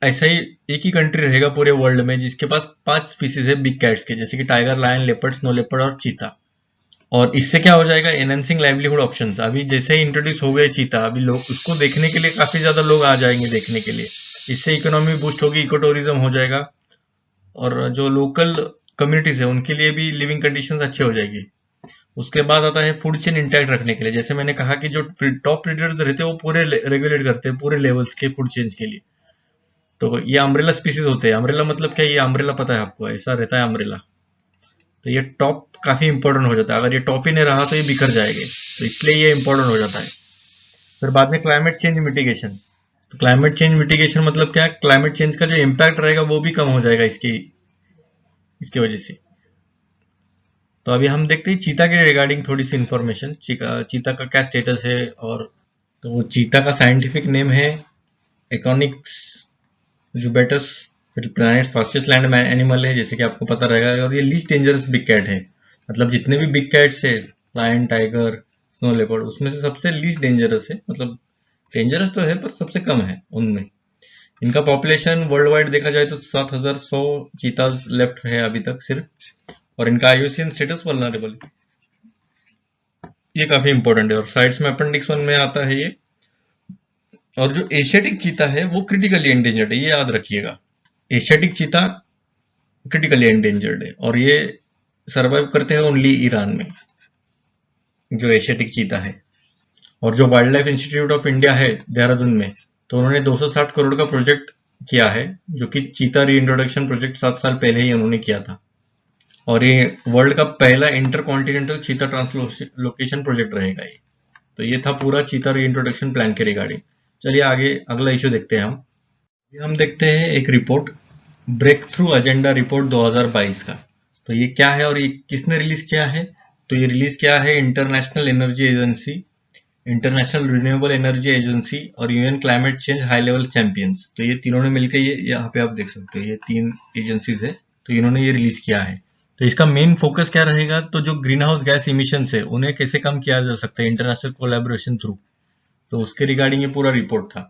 एक ही कंट्री रहेगा पूरे वर्ल्ड में जिसके पास 5 स्पीसीज है बिग कैट्स के, जैसे कि tiger, lion, leopard, snow leopard और चीता। और इससे क्या हो जाएगा, एनहेंसिंग लाइवलीहुड ऑप्शंस। अभी जैसे ही इंट्रोड्यूस हो गए चीता, अभी लोग उसको देखने के लिए काफी ज्यादा लोग आ जाएंगे देखने के लिए। इससे इकोनॉमी बूस्ट होगी, इको टूरिज्म हो जाएगा, और जो लोकल कम्युनिटीज है उनके लिए भी लिविंग कंडीशंस अच्छे हो जाएगी। उसके बाद आता है फूड चेन इंटैक्ट रखने के लिए। जैसे मैंने कहा कि जो टॉप प्रीडेटर्स रहते हैं वो पूरे रेगुलेट करते हैं पूरे लेवल्स के फूड चेन्स के लिए। तो ये अम्ब्रेला स्पीसीज होते हैं। अम्ब्रेला मतलब क्या, ये अम्ब्रेला पता है आपको, ऐसा रहता है अम्ब्रेला। तो ये टॉप काफी इंपॉर्टेंट हो जाता है, अगर ये टॉप ही नहीं रहा तो ये बिखर जाएंगे, तो इसलिए ये इंपॉर्टेंट हो जाता है। फिर बाद में क्लाइमेट चेंज मिटिगेशन। तो क्लाइमेट चेंज मिटिगेशन मतलब क्या, क्लाइमेट चेंज का जो इम्पैक्ट रहेगा वो भी कम हो जाएगा इसकी वजह से। तो अभी हम देखते हैं चीता के रिगार्डिंग थोड़ी सी इंफॉर्मेशन, चीता का क्या स्टेटस है। और तो वो चीता का साइंटिफिक नेम है एकोनिक्स जुबेटस, फिर प्लैनेट फास्टेस्ट लैंड एनिमल है जैसे कि आपको पता रहेगा। और ये लीस्ट डेंजरस बिग कैट है, मतलब जितने भी बिग कैट्स है, लायन, टाइगर, स्नो लेपर्ड, उसमें से सबसे लीस्ट डेंजरस है। मतलब डेंजरस तो है पर सबसे कम है उनमें। इनका पॉपुलेशन वर्ल्ड वाइड देखा जाए तो 7100 चीताज लेफ्ट है अभी तक सिर्फ। और इनका आईयूसीएन स्टेटस वल्नरेबल, ये काफी इंपॉर्टेंट है। और साइड्स में अपेंडिक्स 1 में आता है ये। और जो एशियाटिक चीता है वो क्रिटिकली एंडेंजर्ड है, ये याद रखिएगा। एशियाटिक चीता क्रिटिकली एंडेंजर्ड है, और ये सरवाइव करते हैं ओनली ईरान में, जो एशियाटिक चीता है। और जो wild life institute of India है देहरादून में, तो उन्होंने 260 करोड़ का प्रोजेक्ट किया है, जो कि चीता री इंट्रोडक्शन प्रोजेक्ट 7 साल पहले ही उन्होंने किया था। और ये वर्ल्ड का पहला इंटर कॉन्टिनेंटल चीता ट्रांसलोकेशन प्रोजेक्ट रहेगा ये। तो ये था पूरा चीता री इंट्रोडक्शन प्लान के रिगार्डिंग। चलिए आगे अगला इश्यू देखते हैं हम। हम देखते हैं एक report, breakthrough agenda report 2022 का। तो ये क्या है और ये किसने रिलीज किया है, तो ये रिलीज किया है international energy agency, international renewable energy agency और UN climate change high level champions. तो ये तीनों ने मिलकर, ये यहाँ पे आप देख सकते हो, ये 3 एजेंसीज है, तो इन्होंने ये रिलीज किया है। तो इसका मेन फोकस क्या रहेगा, तो जो ग्रीन हाउस गैस इमिशन है उन्हें कैसे कम किया जा सकता है इंटरनेशनल कोलैबोरेशन थ्रू। तो उसके रिगार्डिंग ये पूरा रिपोर्ट था।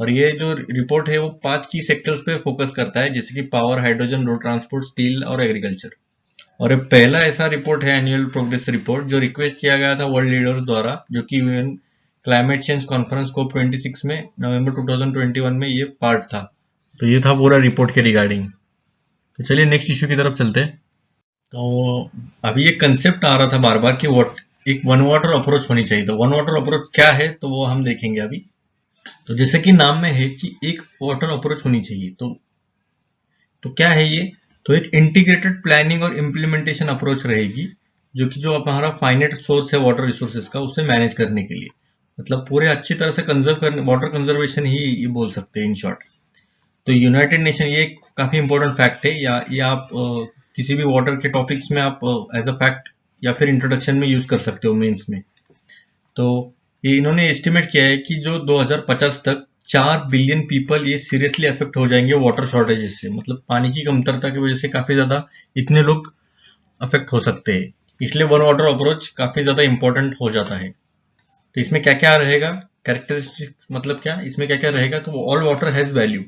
और ये जो रिपोर्ट है वो 5 की सेक्टर्स पे फोकस करता है, जैसे कि power, hydrogen, road transport, steel और एग्रीकल्चर। और ये पहला ऐसा रिपोर्ट है, एनुअल प्रोग्रेस रिपोर्ट, जो रिक्वेस्ट किया गया था वर्ल्ड लीडर्स द्वारा, जो कि UN climate change conference COP26 में नवंबर 2021 में ये पार्ट था। तो ये था पूरा रिपोर्ट के रिगार्डिंग। तो चलिए नेक्स्ट इश्यू की तरफ चलते हैं। तो अभी ये कंसेप्ट आ रहा था बार बार कि एक वन वाटर अप्रोच होनी चाहिए। तो वन वाटर अप्रोच क्या है, तो वो हम देखेंगे अभी। तो जैसे कि नाम में है कि एक वाटर अप्रोच होनी चाहिए, तो क्या है ये, तो एक इंटीग्रेटेड प्लानिंग और इम्प्लीमेंटेशन अप्रोच रहेगी, जो हमारा फाइनेट सोर्स है वाटर रिसोर्सेज का, उसे मैनेज करने के लिए, मतलब पूरे अच्छी तरह से कंजर्व करने, वाटर कंजर्वेशन ही ये बोल सकते हैं इन शॉर्ट। तो यूनाइटेड नेशन, ये एक काफी इंपॉर्टेंट फैक्ट है, या ये आप किसी भी वाटर के टॉपिक्स में आप एज अ फैक्ट या फिर इंट्रोडक्शन में यूज कर सकते हो मेंस में। तो ये इन्होंने एस्टिमेट किया है कि जो 2050 तक 4 बिलियन पीपल ये सीरियसली अफेक्ट हो जाएंगे वाटर शॉर्टेजेस से, मतलब पानी की कमतरता की वजह से काफी ज्यादा इतने लोग अफेक्ट हो सकते हैं। इसलिए वन वाटर अप्रोच काफी ज्यादा इंपॉर्टेंट हो जाता है। तो इसमें क्या क्या रहेगा, कैरेक्टरिस्टिक मतलब क्या, इसमें क्या क्या रहेगा, तो ऑल वाटर हैज वैल्यू,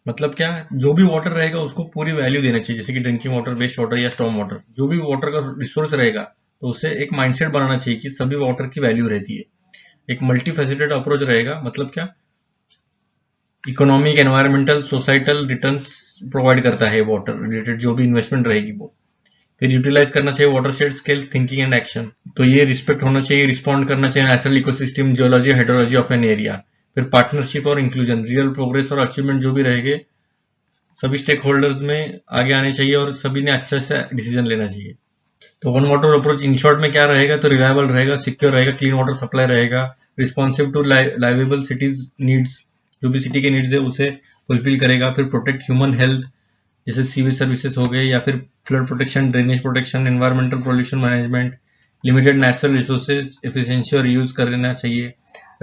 मतलब क्या, जो भी वाटर रहेगा उसको पूरी वैल्यू देना चाहिए, जैसे कि ड्रिंकिंग वाटर, वेस्ट वाटर या स्टॉर्म वाटर, जो भी वाटर का रिसोर्स रहेगा तो उसे एक माइंडसेट बनाना चाहिए कि सभी वाटर की वैल्यू रहती है। एक मल्टी फेसेटेड अप्रोच रहेगा, मतलब क्या, economic, environmental, societal returns provide करता है वाटर रिलेटेड जो भी इन्वेस्टमेंट रहेगी वो। फिर यूटिलाइज करना चाहिए water shade scale thinking and action, तो ये रिस्पेक्ट होना चाहिए, रिस्पॉन्ड करना चाहिए natural ecosystem, geology, hydrology of an area. फिर पार्टनरशिप और इंक्लूजन, रियल प्रोग्रेस और अचीवमेंट जो भी रहेंगे सभी स्टेक होल्डर्स में आगे आने चाहिए और सभी ने अच्छे से डिसीजन लेना चाहिए। तो one water approach in short में क्या रहेगा, तो रिलायबल रहेगा, सिक्योर रहेगा, क्लीन वाटर सप्लाई रहेगा, रिस्पॉन्सिव टू लाइवेबल सिटीज नीड्स, जो भी सिटी के नीड्स है उसे फुलफिल करेगा। फिर प्रोटेक्ट ह्यूमन हेल्थ, जैसे सीवेज सर्विसेज हो गए, या फिर flood protection, drainage protection, environmental pollution management, limited natural resources efficiency और यूज करना चाहिए,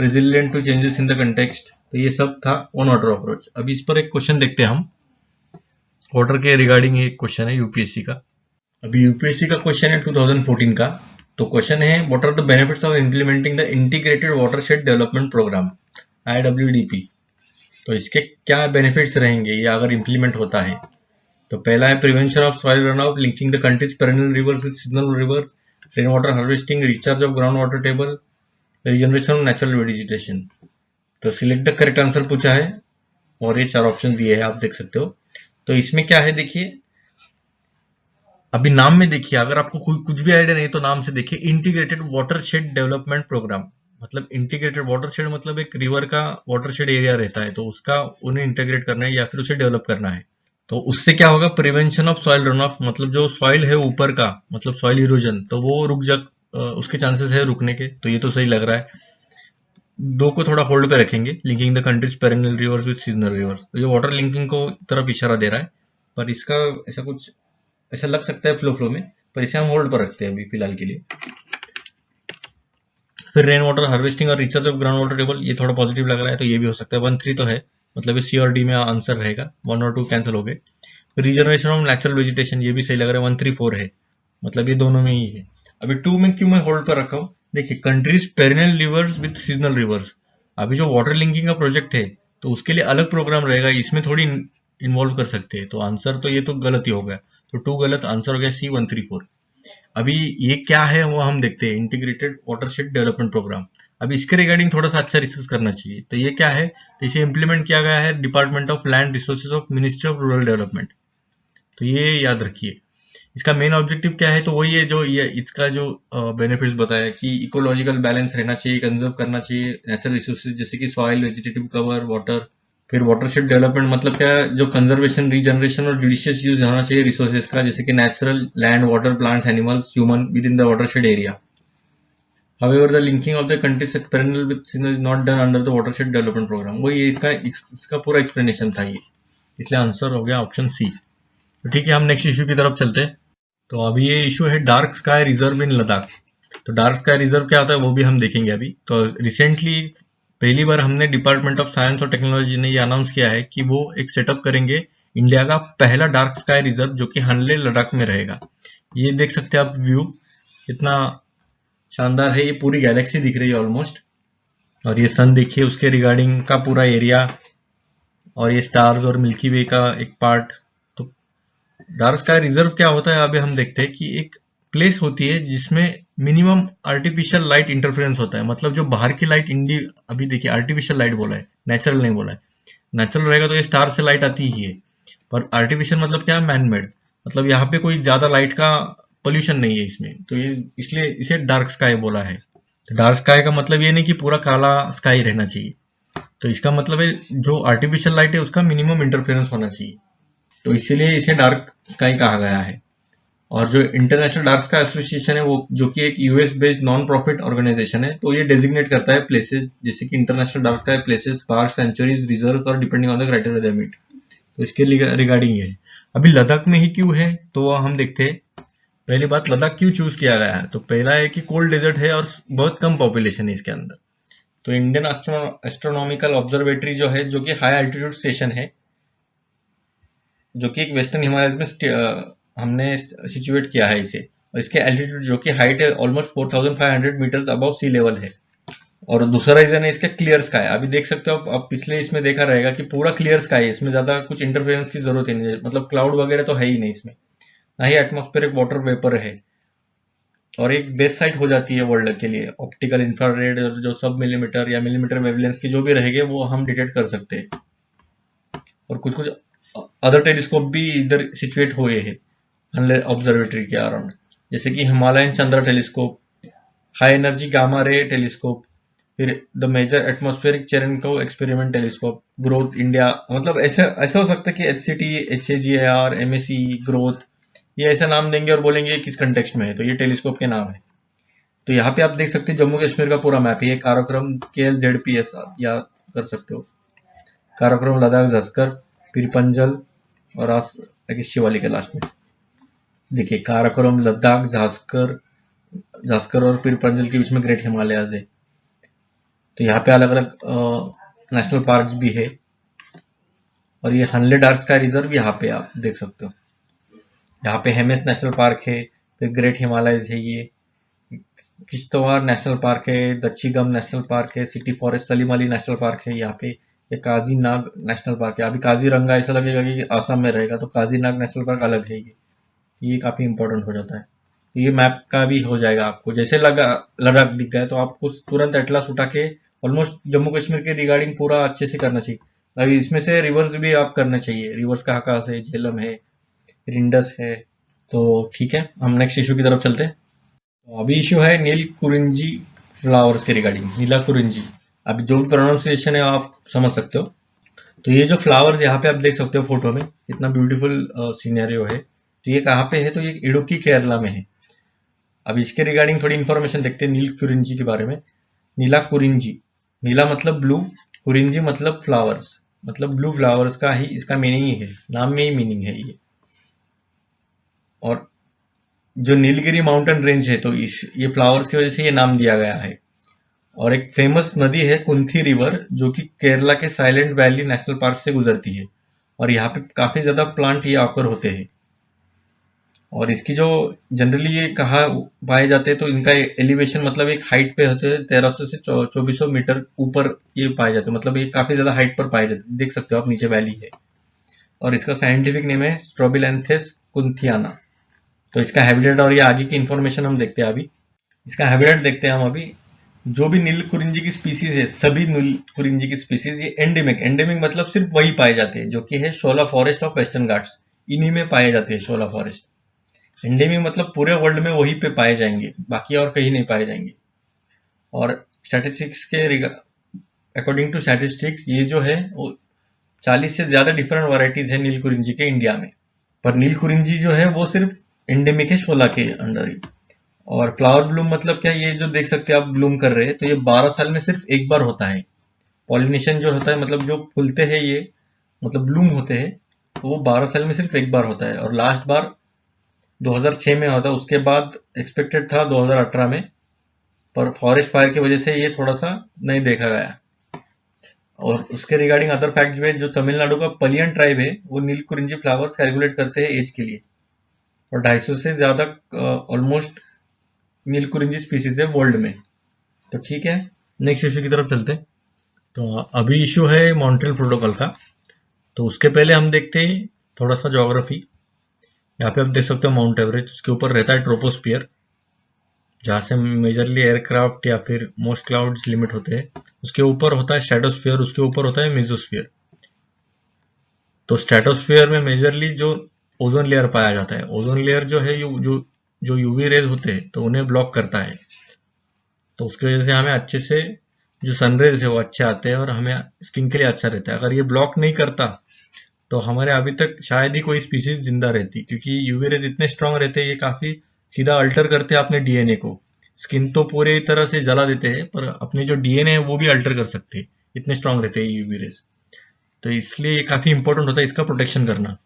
resilient to changes in the context. तो ये सब था वन वाटर अप्रोच। अभी इस पर एक क्वेश्चन देखते हैं हम, वाटर के रिगार्डिंग एक क्वेश्चन है यूपीएससी का। अभी यूपीएससी का क्वेश्चन है 2014 का। तो क्वेश्चन है, what are the benefits of implementing the integrated watershed development programme IWDP। तो इसके क्या बेनिफिट्स रहेंगे ये अगर इंप्लीमेंट होता है। तो पहला है prevention of soil run out, linking the countries perennial reverse with seasonal reverse, rain water harvesting, recharge of ground water table, regeneration of natural vegetation. तो सिलेक्ट द करेक्ट आंसर पूछा है और ये 4 ऑप्शन दिए हैं, आप देख सकते हो। तो इसमें क्या है देखिए, अभी नाम में देखिए, अगर आपको कुछ भी आइडिया नहीं तो नाम से देखिए, इंटीग्रेटेड वाटरशेड डेवलपमेंट प्रोग्राम। मतलब इंटीग्रेटेड वाटरशेड मतलब एक रिवर का वाटरशेड एरिया रहता है, तो उसका उन्हें इंटीग्रेट करना है या फिर उसे डेवलप करना है। तो उससे क्या होगा, prevention of soil run of, मतलब जो सॉइल है ऊपर का, मतलब सॉइल इरोजन, तो वो रुक जा, उसके चांसेस है रुकने के। तो ये तो सही लग रहा है। दो को थोड़ा होल्ड पे रखेंगे, linking the countries perennial reverse with seasonal reverse, तो ये वाटर लिंकिंग को तरफ इशारा दे रहा है, पर इसका ऐसा कुछ ऐसा लग सकता है फ्लो में, पर इसे हम होल्ड पर रखते हैं अभी फिलहाल के लिए। फिर रेन वाटर हार्वेस्टिंग और recharge of ground water table, ये थोड़ा पॉजिटिव लग रहा है, तो ये भी हो सकता है। 1-3 तो है, मतलब सी और डी में आंसर रहेगा, 1 और 2 कैंसिल हो गए। रीजनरेशन ऑफ नेचुरल वेजिटेशन, ये भी सही लग रहा है, 1-3-4 है, मतलब ये दोनों में ही है। अभी 2 में क्यों मैं होल्ड पर रखा हूं, देखिए countries perennial rivers with seasonal rivers, अभी जो वाटर लिंकिंग का प्रोजेक्ट है तो उसके लिए अलग प्रोग्राम रहेगा, इसमें थोड़ी इन्वॉल्व कर सकते हैं, तो आंसर तो ये तो गलत ही हो गया, तो 2 गलत, आंसर हो गया सी 1-3-4। अभी ये क्या है वो हम देखते हैं, इंटीग्रेटेड वाटरशेड डेवलपमेंट प्रोग्राम। अभी इसके रिगार्डिंग थोड़ा सा अच्छा रिसर्च करना चाहिए। तो ये क्या है, तो इसे इंप्लीमेंट किया गया है department of land resources of ministry of rural development, तो ये याद रखिए। इसका मेन ऑब्जेक्टिव क्या है, तो वही है जो ये इसका जो बेनिफिट्स बताया कि इकोलॉजिकल बैलेंस रहना चाहिए, कंजर्व करना चाहिए नेचुरल रिसोर्सेज जैसे कि सॉइल, वेजिटेटिव कवर, वाटर। फिर वाटरशेड डेवलपमेंट मतलब क्या है, जो कंजर्वेशन, रीजनरेशन और जुडिशियस यूज होना चाहिए रिसोर्सेज का, जैसे कि natural, land, water, plants, animals, human with in the watershed area. However, the linking of the country's perennial with seasonal is not done under the watershed development program। वही इसका पूरा explanation था ये, इसलिए आंसर हो गया ऑप्शन सी। तो ठीक है, हम नेक्स्ट इश्यू की तरफ चलते हैं। तो अभी ये इशू है dark sky reserve in Ladakh. तो डार्क स्काई रिजर्व क्या होता है वो भी हम देखेंगे अभी। तो रिसेंटली पहली बार हमने डिपार्टमेंट ऑफ साइंस और टेक्नोलॉजी ने ये अनाउंस किया है कि वो एक सेटअप करेंगे इंडिया का पहला डार्क स्काई रिजर्व, जो कि हनले लद्दाख में रहेगा। ये देख सकते हैं आप व्यू, कितना शानदार है, ये पूरी गैलेक्सी दिख रही है ऑलमोस्ट, और ये सन देखिए उसके रिगार्डिंग का पूरा एरिया, और ये स्टार्स और मिल्की वे का एक पार्ट। तो डार्क स्काई रिजर्व क्या होता है, अभी हम देखते हैं कि एक प्लेस होती है जिसमें मिनिमम आर्टिफिशियल लाइट इंटरफेरेंस होता है, मतलब जो बाहर की लाइट अभी देखिए आर्टिफिशियल लाइट बोला है, नेचुरल नहीं बोला है। नेचुरल रहेगा तो ये स्टार से लाइट आती ही है, पर आर्टिफिशियल मतलब क्या है, मैन मेड, मतलब यहाँ पे कोई ज्यादा लाइट का पोल्यूशन नहीं है इसमें, तो ये इसलिए इसे डार्क स्काई बोला है। तो डार्क स्काई का मतलब ये नहीं कि पूरा काला स्काई रहना चाहिए, तो इसका मतलब है जो आर्टिफिशियल लाइट है उसका मिनिमम इंटरफेरेंस होना चाहिए, तो इसीलिए इसे डार्क स्काई कहा गया है। और जो इंटरनेशनल डार्क स्काई एसोसिएशन है वो, जो कि एक US based non profit organisation है, तो ये डेजिग्नेट करता है प्लेसेस जैसे कि international dark sky places, park, sanctuaries, reserve और depending on the criteria they meet. तो इसके रिगार्डिंग ये है। अभी लद्दाख में ही क्यों है, तो हम देखते हैं। पहली बात, लद्दाख क्यों चूज किया गया है, तो पहला है कि कोल्ड डेजर्ट है और बहुत कम पॉपुलेशन है इसके अंदर, तो इंडियन एस्ट्रोनॉमिकल ऑब्जर्वेटरी जो है, जो कि हाई एल्टीट्यूड स्टेशन है, जो कि एक वेस्टर्न हिमालयज में हमने सिचुएट किया है इसे, और इसके एल्टीट्यूड जो कि हाइट है almost 4500 metres above sea level है। और दूसरा रीजन है इसका क्लियर स्काई। अभी देख सकते हो आप पिछले इसमें देखा रहेगा कि पूरा क्लियर स्काई है, इसमें ज्यादा कुछ इंटरफेरेंस की जरूरत ही नहीं है, मतलब क्लाउड वगैरह तो है ही नहीं इसमें, ना ही एटमॉस्फेरिक वाटर वेपर है। और एक बेस साइट हो जाती है वर्ल्ड के लिए, ऑप्टिकल इंफ्रारेड और जो सब मिलीमीटर या मिलीमीटर वेवलेंथ की जो भी रहेंगे वो हम डिटेक्ट कर सकते हैं। और कुछ कुछ अदर टेलीस्कोप भी इधर सिचुएट हुए हैं ऑब्जर्वेटरी के अराउंड, जैसे कि Himalayan Chandra telescope, high energy gamma ray telescope, फिर the major atmospheric Cherenkov experiment telescope, growth India. मतलब ऐसा ऐसा हो सकता है कि HCT, HAGAR, MSE, ग्रोथ, ये ऐसा नाम देंगे और बोलेंगे किस कंटेक्स्ट में है, तो ये टेलीस्कोप के नाम है। तो यहाँ पे आप देख सकते हैं जम्मू कश्मीर का पूरा मैप है, ये काराकोरम KLZPS आप याद कर सकते हो, काराकोरम, लद्दाख, झस्कर, पीरपंजल और आज शिवालिक के लास्ट में। देखिए काराकोरम, लद्दाख, झास्कर और पीरपंजल के बीच में ग्रेट हिमालयाज है। तो यहाँ पे अलग अलग नेशनल पार्क्स भी है, और ये हनले डार्क स्काई रिजर्व यहाँ पे आप देख सकते हो। यहाँ पे हेमेस नेशनल पार्क है, फिर ग्रेट हिमालयज है, ये किश्तवाड़ नेशनल पार्क है, दच्छीगम नेशनल पार्क है, city forest Salim Ali national park है यहाँ पे, ये काजीनाग नेशनल पार्क है। अभी काजीरंगा ऐसा लगेगा कि आसाम में रहेगा, तो काजीनाग नेशनल पार्क अलग है, ये काफी इंपॉर्टेंट हो जाता है। तो ये मैप का भी हो जाएगा आपको, जैसे लगा लद्दाख दिख गया तो आपको तुरंत एटलस उठा के ऑलमोस्ट जम्मू कश्मीर के रिगार्डिंग पूरा अच्छे से करना चाहिए। अभी इसमें से रिवर्स भी आप करना चाहिए, रिवर्स कहाँ कहाँ से, झेलम है, रिंडस है। तो ठीक है, हम नेक्स्ट इशू की तरफ चलते हैं। तो अभी इशू है नील कुरिंजी फ्लावर्स के रिगार्डिंग, नीला कुरिंजी। अभी जो भी प्रोनाउंसिएशन है आप समझ सकते हो। तो ये जो फ्लावर्स यहाँ पे आप देख सकते हो फोटो में, इतना ब्यूटीफुल सीनेरियो है। तो ये कहाँ पे है, तो ये इडुक्की केरला में है। अब इसके रिगार्डिंग थोड़ी इन्फॉर्मेशन देखते हैं नील कुरिंजी के बारे में। नीला कुरिंजी, नीला मतलब ब्लू, कुरिंजी मतलब फ्लावर्स, मतलब ब्लू फ्लावर्स का ही इसका मीनिंग है, नाम में ही मीनिंग है ये। और जो नीलगिरी माउंटेन रेंज है, तो ये फ्लावर्स की वजह से ये नाम दिया गया है। और एक फेमस नदी है कुंथी रिवर, जो कि केरला के साइलेंट वैली नेशनल पार्क से गुजरती है, और यहाँ पे काफी ज्यादा प्लांट ये आकर होते हैं। और इसकी जो जनरली ये कहाँ पाए जाते हैं, तो इनका एलिवेशन मतलब एक हाइट पे होते हैं, 1300 से 2400 मीटर ऊपर ये पाए जाते हैं, मतलब ये काफी ज्यादा हाइट पर पाए जाते हैं। देख सकते हो आप नीचे वैली है। और इसका साइंटिफिक नेम है स्ट्रोबिलैंथस कुंथियाना। तो इसका हैबिटेट और ये आगे की इंफॉर्मेशन हम देखते हैं। अभी इसका हैबिटेट देखते हैं हम। अभी जो भी नील कुरिंजी की स्पीसीज है, सभी नील कुरिंजी की स्पीसीज ये एंडेमिक मतलब सिर्फ वही पाए जाते हैं, जो कि है शोला फॉरेस्ट ऑफ वेस्टर्न घाट्स, इन्हीं में पाए जाते हैं शोला फॉरेस्ट। एंडेमिक मतलब पूरे वर्ल्ड में वहीं पे पाए जाएंगे, बाकी और कहीं नहीं पाए जाएंगे। और स्टैटिस्टिक्स के अकॉर्डिंग टू स्टैटिस्टिक्स ये जो है वो 40 से ज्यादा डिफरेंट वैरायटीज है नील कुरिंजी के इंडिया में। पर नील कुरिंजी जो है वो सिर्फ एंडेमिक है शोला के अंडर ही। और फ्लावर ब्लूम मतलब क्या, ये जो देख सकते हैं आप ब्लूम कर रहे हैं, तो ये 12 साल में सिर्फ एक बार होता है। पॉलिनेशन जो होता है, मतलब जो फूलते हैं ये, मतलब ब्लूम होते हैं, तो वो 12 साल में सिर्फ एक बार होता है। और लास्ट बार 2006 में होता, उसके बाद एक्सपेक्टेड था 2018 में, पर फॉरेस्ट फायर की वजह से ये थोड़ा सा नहीं देखा गया। और उसके रिगार्डिंग अदर फैक्ट्स में, जो तमिलनाडु का पलियन ट्राइब है वो नील कुरिंजी फ्लावर्स कैलकुलेट करते हैं एज के लिए, और 250 से ज्यादा ऑलमोस्ट नील कुरिंजी स्पीसीज है वर्ल्ड में। तो ठीक है, नेक्स्ट इशू की तरफ चलते हैं। तो अभी इशू है मॉन्ट्रियल प्रोटोकॉल का। तो उसके पहले हम देखते हैं थोड़ा सा ज्योग्राफी। यहाँ पे आप देख सकते हो माउंट एवरेस्ट, उसके ऊपर रहता है ट्रोपोस्फियर, जहाँ से मेजरली एयरक्राफ्ट या फिर मोस्ट क्लाउड्स लिमिट होते हैं। उसके ऊपर होता है स्ट्रेटोस्फियर, उसके ऊपर होता है मेसोस्फियर। तो स्ट्रेटोस्फियर में मेजरली जो ओजोन लेयर पाया जाता है, ओजोन लेयर जो है जो यूवी रेज होते हैं तो उन्हें ब्लॉक करता है। तो उसकी वजह से हमें अच्छे से जो सनरेज है वो अच्छे आते हैं और हमें स्किन के लिए अच्छा रहता है। अगर ये ब्लॉक नहीं करता तो हमारे अभी तक शायद ही कोई स्पीसीज जिंदा रहती, क्योंकि यूवी रेज इतने स्ट्रांग रहते हैं, ये काफी सीधा अल्टर करते हैं अपने डीएनए को। स्किन तो पूरी तरह से जला देते हैं, पर अपने जो डीएनए है वो भी अल्टर कर सकते हैं, इतने स्ट्रांग रहते हैं यूवी रेज। तो इसलिए ये काफी इंपॉर्टेंट होता है इसका प्रोटेक्शन करना।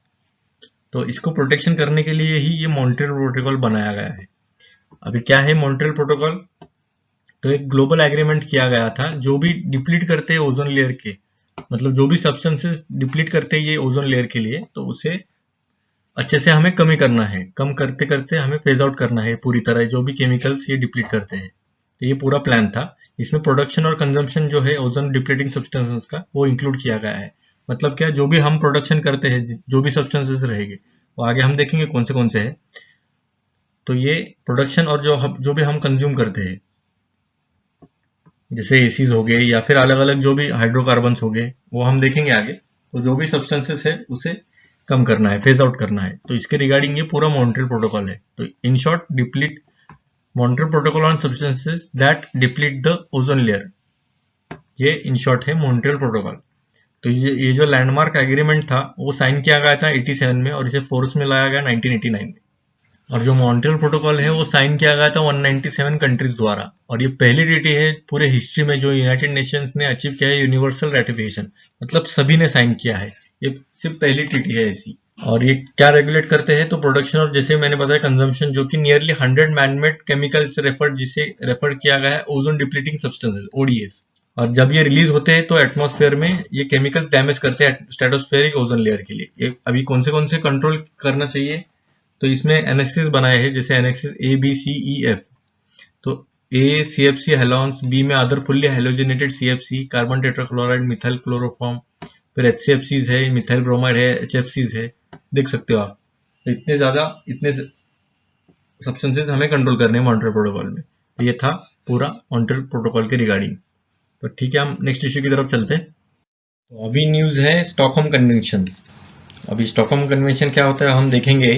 तो इसको प्रोटेक्शन करने के लिए ही ये मॉन्ट्रियल प्रोटोकॉल बनाया गया है। अभी क्या है मॉन्ट्रियल प्रोटोकॉल? तो एक ग्लोबल एग्रीमेंट किया गया था, जो भी डिप्लीट करते हैं ओजोन लेयर के, मतलब जो भी सब्सटेंसेस डिप्लीट करते हैं ये ओजोन लेयर के लिए, तो उसे अच्छे से हमें कमी करना है, कम करते करते हमें फेज आउट करना है पूरी तरह, जो भी केमिकल्स ये डिप्लीट करते हैं। तो ये पूरा प्लान था। इसमें प्रोडक्शन और कंजम्पशन जो है ओजोन डिप्लीटिंग सब्सटेंसेस का, वो इंक्लूड किया गया है। मतलब क्या, जो भी हम प्रोडक्शन करते हैं, जो भी सब्सटेंसेस रहेंगे, वो आगे हम देखेंगे कौन से हैं। तो ये प्रोडक्शन और जो भी हम कंज्यूम करते हैं, जैसे एसीज हो गए या फिर अलग अलग जो भी हाइड्रोकार्बन्स हो गए, वो हम देखेंगे आगे। तो जो भी सब्सटेंसेस है उसे कम करना है, फेज आउट करना है। तो इसके रिगार्डिंग ये पूरा मॉन्ट्रियल प्रोटोकॉल है। तो in short, deplete Montreal protocol on substances that deplete the ozone layer, ये इन शॉर्ट है मॉन्ट्रियल प्रोटोकॉल। तो ये जो लैंडमार्क एग्रीमेंट था वो साइन किया गया था 87 में, और इसे फोर्स में लाया गया 1989 में। और जो मॉन्ट्रियल प्रोटोकॉल है वो साइन किया गया था 197 कंट्रीज द्वारा, और ये पहली ट्रीटी है पूरे हिस्ट्री में जो यूनाइटेड नेशंस ने अचीव किया है यूनिवर्सल रेटिफिकेशन, मतलब सभी ने साइन किया है। ये सिर्फ पहली ट्रीटी है ऐसी। और ये क्या रेगुलेट करते हैं, तो प्रोडक्शन और जैसे मैंने बताया कंजम्पशन, जो कि नियरली 100 मैनमेड केमिकल्स रेफर, जिसे रेफर किया गया है ओजोन डिप्लीटिंग सब्सटेंसेस, ओडीएस। और जब ये रिलीज होते हैं तो एटमॉस्फेयर में ये केमिकल्स डैमेज करते हैं स्ट्रेटोस्फेरिक ओजोन लेयर के लिए। ये अभी कौन से कंट्रोल करना चाहिए, तो इसमें एनेक्सिस बनाए हैं, जैसे एनेक्सिस A B C E F. तो ए सीएफसी हेलोन्स, बी में other fully halogenated CFC, carbon tetrachloride, methyl chloroform, फिर एचसीएफसीज है, मिथाइल ब्रोमाइड है, एचएफसीज है, देख सकते हो आप। तो इतने सब्सटेंसेस हमें कंट्रोल करने हैं मॉन्ट्रियल प्रोटोकॉल में। तो ये था पूरा मॉन्ट्रियल प्रोटोकॉल के रिगार्डिंग। तो ठीक है, हम नेक्स्ट इश्यू की तरफ चलते हैं। तो अभी न्यूज है स्टॉकहोम कन्वेंशन। अभी स्टॉकहोम कन्वेंशन क्या होता है हम देखेंगे।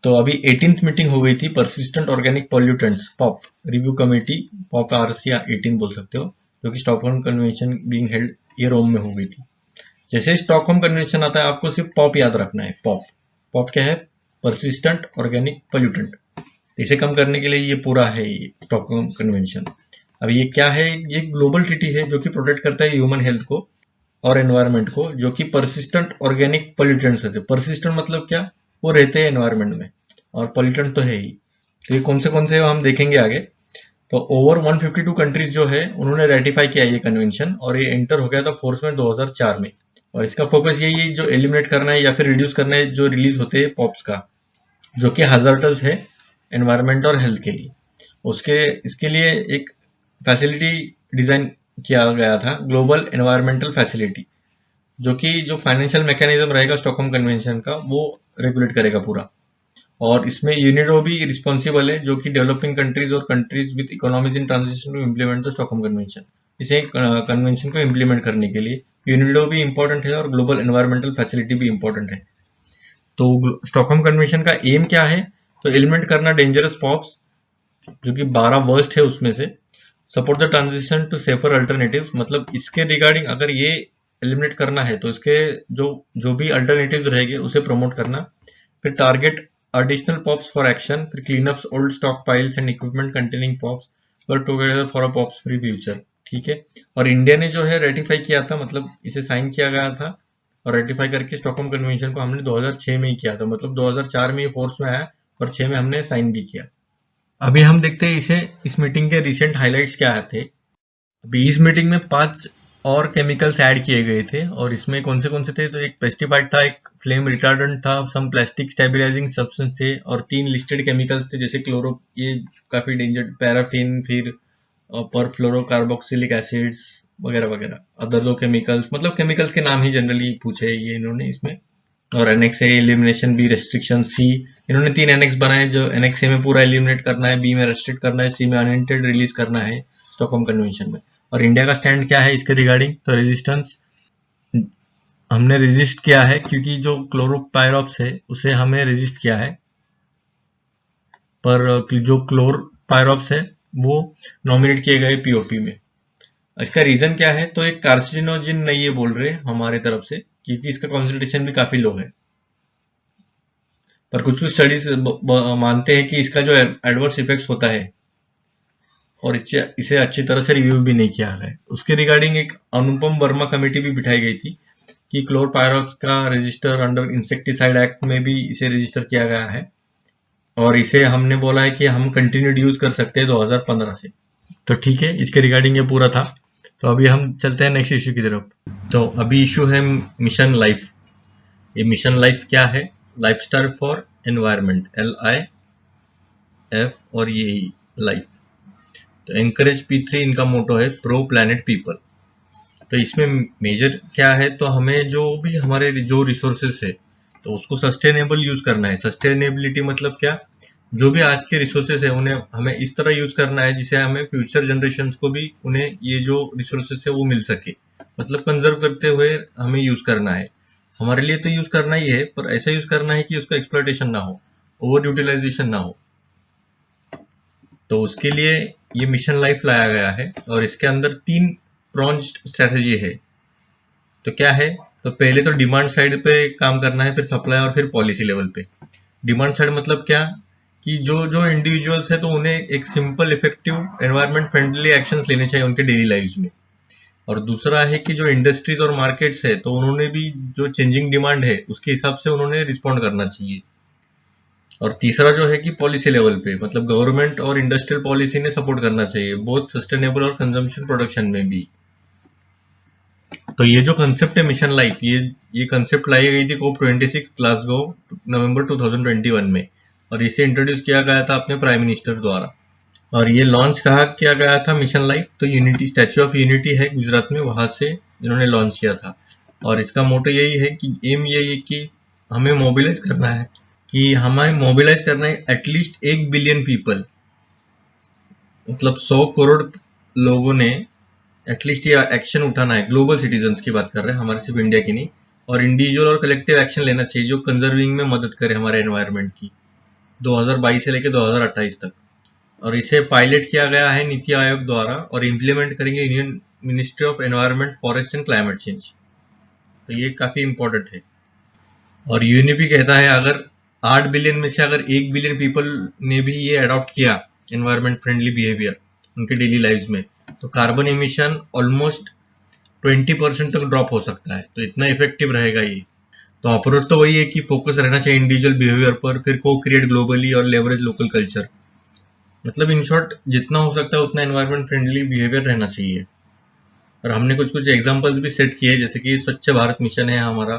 तो अभी 18th मीटिंग हो गई थी persistent organic pollutants pop review committee, pop RC 18 बोल सकते हो, जो कि स्टॉकहोम कन्वेंशन बीइंग हेल्ड ये रोम में हो गई थी। जैसे स्टॉकहोम कन्वेंशन आता है, आपको सिर्फ पॉप याद रखना है। पॉप पॉप क्या है, परसिस्टेंट ऑर्गेनिक पॉल्यूटेंट। इसे कम करने के लिए ये पूरा है ये स्टॉकहोम कन्वेंशन। अब ये क्या है, ये ग्लोबल ट्रीटी है जो कि प्रोटेक्ट करता है ह्यूमन हेल्थ को और एनवायरमेंट को, जो कि परसिस्टेंट ऑर्गेनिक पॉल्यूटेंट्स होते हैं। परसिस्टेंट मतलब क्या, वो रहते हैं एनवायरमेंट में, और पॉल्यूटेंट तो है ही। तो ये कौन से हम देखेंगे आगे। तो ओवर 152 कंट्रीज जो है उन्होंने रेटिफाई किया ये कन्वेंशन, और ये एंटर हो गया था फोर्स में 2004 में। और इसका फोकस यही है, जो एलिमिनेट करना है या फिर रिड्यूस करना है जो रिलीज होते हैं पॉप्स का, जो कि हैजर्डस है एनवायरमेंट और हेल्थ के लिए। इसके लिए एक फैसिलिटी डिजाइन किया गया था, ग्लोबल एनवायरमेंटल फैसिलिटी, जो कि जो फाइनेंशियल मैकेनिज्म रहेगा स्टॉकहोम कन्वेंशन का, वो रेगुलेट करेगा पूरा। और इसमें यूनिडो भी रिस्पॉन्सिबल है, जो कि डेवलपिंग कंट्रीज और countries with economies in transition to implement the Stockholm convention. इसे कन्वेंशन को इम्प्लीमेंट करने के लिए यूनिडो भी इंपॉर्टेंट है और ग्लोबल एनवायरमेंटल फैसिलिटी भी इंपॉर्टेंट है। तो स्टॉकहोम कन्वेंशन का एम क्या है, तो एलिमिनेट करना डेंजरस पॉप्स, जो कि 12 वर्स्ट है उसमें से। Support the transition to safer alternatives, मतलब इसके रिगार्डिंग अगर ये एलिमिनेट करना है तो इसके जो भी अल्टरनेटिव्स रहेंगे उसे प्रमोट करना। फिर target additional POPs for action, फिर cleanups old stockpiles and equipment containing POPs, work together for a POPs free future. ठीक है, और इंडिया ने जो है रेटिफाई किया था, मतलब इसे साइन किया गया था और रेटिफाई करके स्टॉकहोम कन्वेंशन को हमने 2006 में ही किया था, मतलब 2004 में ये फोर्स में आया और 6 में हमने साइन भी किया। अभी हम देखते हैं इस मीटिंग के रिसेंट हाइलाइट्स क्या थे। अभी इस मीटिंग में 5 और केमिकल्स ऐड किए गए थे, और इसमें कौन से थे, तो एक पेस्टिसाइड था, एक फ्लेम रिटार्डेंट था, सम प्लास्टिक स्टेबिलाइजिंग सब्सटेंस थे, और 3 लिस्टेड केमिकल्स थे, जैसे क्लोरो, ये काफी डेंजर, पैराफिन, फिर परफ्लोरोकार्बोक्सिलिक एसिड्स वगैरह वगैरह। अदर दो केमिकल्स, मतलब केमिकल्स के नाम ही जनरली पूछे ये इन्होंने इसमें। और एनेक्स ए एलिमिनेशन, बी रेस्ट्रिक्शन, सी इन्होंने 3 एनेक्स बनाए, जो एनेक्स ए में पूरा एलिमिनेट करना है, बी में रेस्ट्रिक्ट करना है, सी में अनलिमिटेड रिलीज करना है स्टॉकहोम कन्वेंशन में। और इंडिया का स्टैंड क्या है इसके रिगार्डिंग, तो रेजिस्टेंस हमने रेजिस्ट किया है, क्योंकि जो क्लोरोपायरॉप्स है उसे हमें रेजिस्ट किया है, पर जो क्लोरोपायरॉप्स है वो नॉमिनेट किए गए पीओपी में। इसका रीजन क्या है, तो एक कार्सिनोजिन नहीं है बोल रहे हमारे तरफ से, क्योंकि इसका कॉन्सेंट्रेशन भी काफी लो है। पर कुछ स्टडीज मानते हैं कि इसका जो एडवर्स इफेक्ट्स होता है, और इसे अच्छी तरह से रिव्यू भी नहीं किया है। उसके रिगार्डिंग एक अनुपम वर्मा कमेटी भी बिठाई गई थी कि क्लोरोपायरॉप्स का रजिस्टर अंडर इंसेक्टिसाइड एक्ट में भी इसे रजिस्टर किया गया है, और इसे हमने बोला है कि हम कंटिन्यूड यूज कर सकते हैं 2015 से। तो ठीक है, इसके रिगार्डिंग ये पूरा था। तो अभी हम चलते हैं नेक्स्ट इश्यू की तरफ। तो अभी इश्यू है मिशन लाइफ। ये मिशन लाइफ क्या है? लाइफस्टाइल फॉर एनवायरनमेंट, LIF, और ये लाइफ। तो एनकरेज P3 इनका मोटो है, प्रो प्लैनेट पीपल। तो इसमें मेजर क्या है? तो हमें जो भी हमारे जो रिसोर्सेस है तो उसको सस्टेनेबल यूज करना है। सस्टेनेबिलिटी मतलब क्या? जो भी आज के रिसोर्सेस है उन्हें हमें इस तरह यूज करना है जिससे हमें फ्यूचर जनरेशन्स को भी उन्हें ये जो रिसोर्सेस है वो मिल सके। मतलब कंजर्व करते हुए हमें यूज करना है। हमारे लिए तो यूज करना ही है, पर ऐसा यूज करना है कि उसका एक्सप्लॉयटेशन ना हो, ओवर यूटिलाइजेशन ना हो। तो उसके लिए ये मिशन लाइफ लाया गया है और इसके अंदर 3 प्रॉन्ज्ड स्ट्रेटेजी है। तो क्या है? तो पहले तो डिमांड साइड पे काम करना है, फिर सप्लाई और फिर पॉलिसी लेवल पे। डिमांड साइड मतलब क्या? कि जो जो इंडिविजुअल्स है तो उन्हें एक simple effective environment friendly actions लेने चाहिए उनके डेली लाइव्स में। और दूसरा है कि जो इंडस्ट्रीज और मार्केट्स है तो उन्होंने भी जो चेंजिंग डिमांड है उसके हिसाब से उन्होंने रिस्पॉन्ड करना चाहिए। और तीसरा जो है कि पॉलिसी लेवल पे, मतलब गवर्नमेंट और इंडस्ट्रियल पॉलिसी ने सपोर्ट करना चाहिए, बोथ सस्टेनेबल और कंजम्पशन प्रोडक्शन में भी। तो ये जो कंसेप्ट है मिशन लाइफ, ये कंसेप्ट लाई गई थी COP26 ग्लासगो नवंबर 2021 में, और इसे इंट्रोड्यूस किया गया था अपने प्राइम मिनिस्टर द्वारा। और ये लॉन्च कहाँ किया गया था मिशन लाइफ? तो यूनिटी, स्टैच्यू ऑफ यूनिटी है गुजरात में, वहां से इन्होंने लॉन्च किया था। और इसका मोटो यही है कि एम यही है कि हमें मोबिलाइज करना है, एटलीस्ट 1 बिलियन पीपल, मतलब 100 करोड़ लोगों ने एटलीस्ट ये एक्शन उठाना है। ग्लोबल सिटीजन्स की बात कर रहे हैं, हमारे सिर्फ इंडिया की नहीं। और इंडिविजुअल और कलेक्टिव एक्शन लेना चाहिए जो कंजर्विंग में मदद करे हमारे एनवायरनमेंट की, 2022 से लेकर 2028 तक। और इसे पायलट किया गया है नीति आयोग द्वारा और इम्प्लीमेंट करेंगे Indian ministry of environment, forest and climate change. तो ये काफी इंपॉर्टेंट है। और यूएनईपी कहता है अगर 8 बिलियन में से अगर 1 बिलियन पीपल ने भी ये अडॉप्ट किया एनवायरनमेंट फ्रेंडली बिहेवियर उनके डेली लाइफ में, तो कार्बन एमिशन ऑलमोस्ट 20% तक ड्रॉप हो सकता है। तो इतना इफेक्टिव रहेगा ये। तो अप्रोच तो वही है कि फोकस रहना चाहिए इंडिविजुअल बिहेवियर पर, फिर को क्रिएट ग्लोबली और लेवरेज लोकल कल्चर। मतलब इन शॉर्ट जितना हो सकता है उतना एनवायरनमेंट फ्रेंडली बिहेवियर रहना चाहिए। और हमने कुछ कुछ एग्जांपल्स भी सेट किए, जैसे कि स्वच्छ भारत मिशन है हमारा,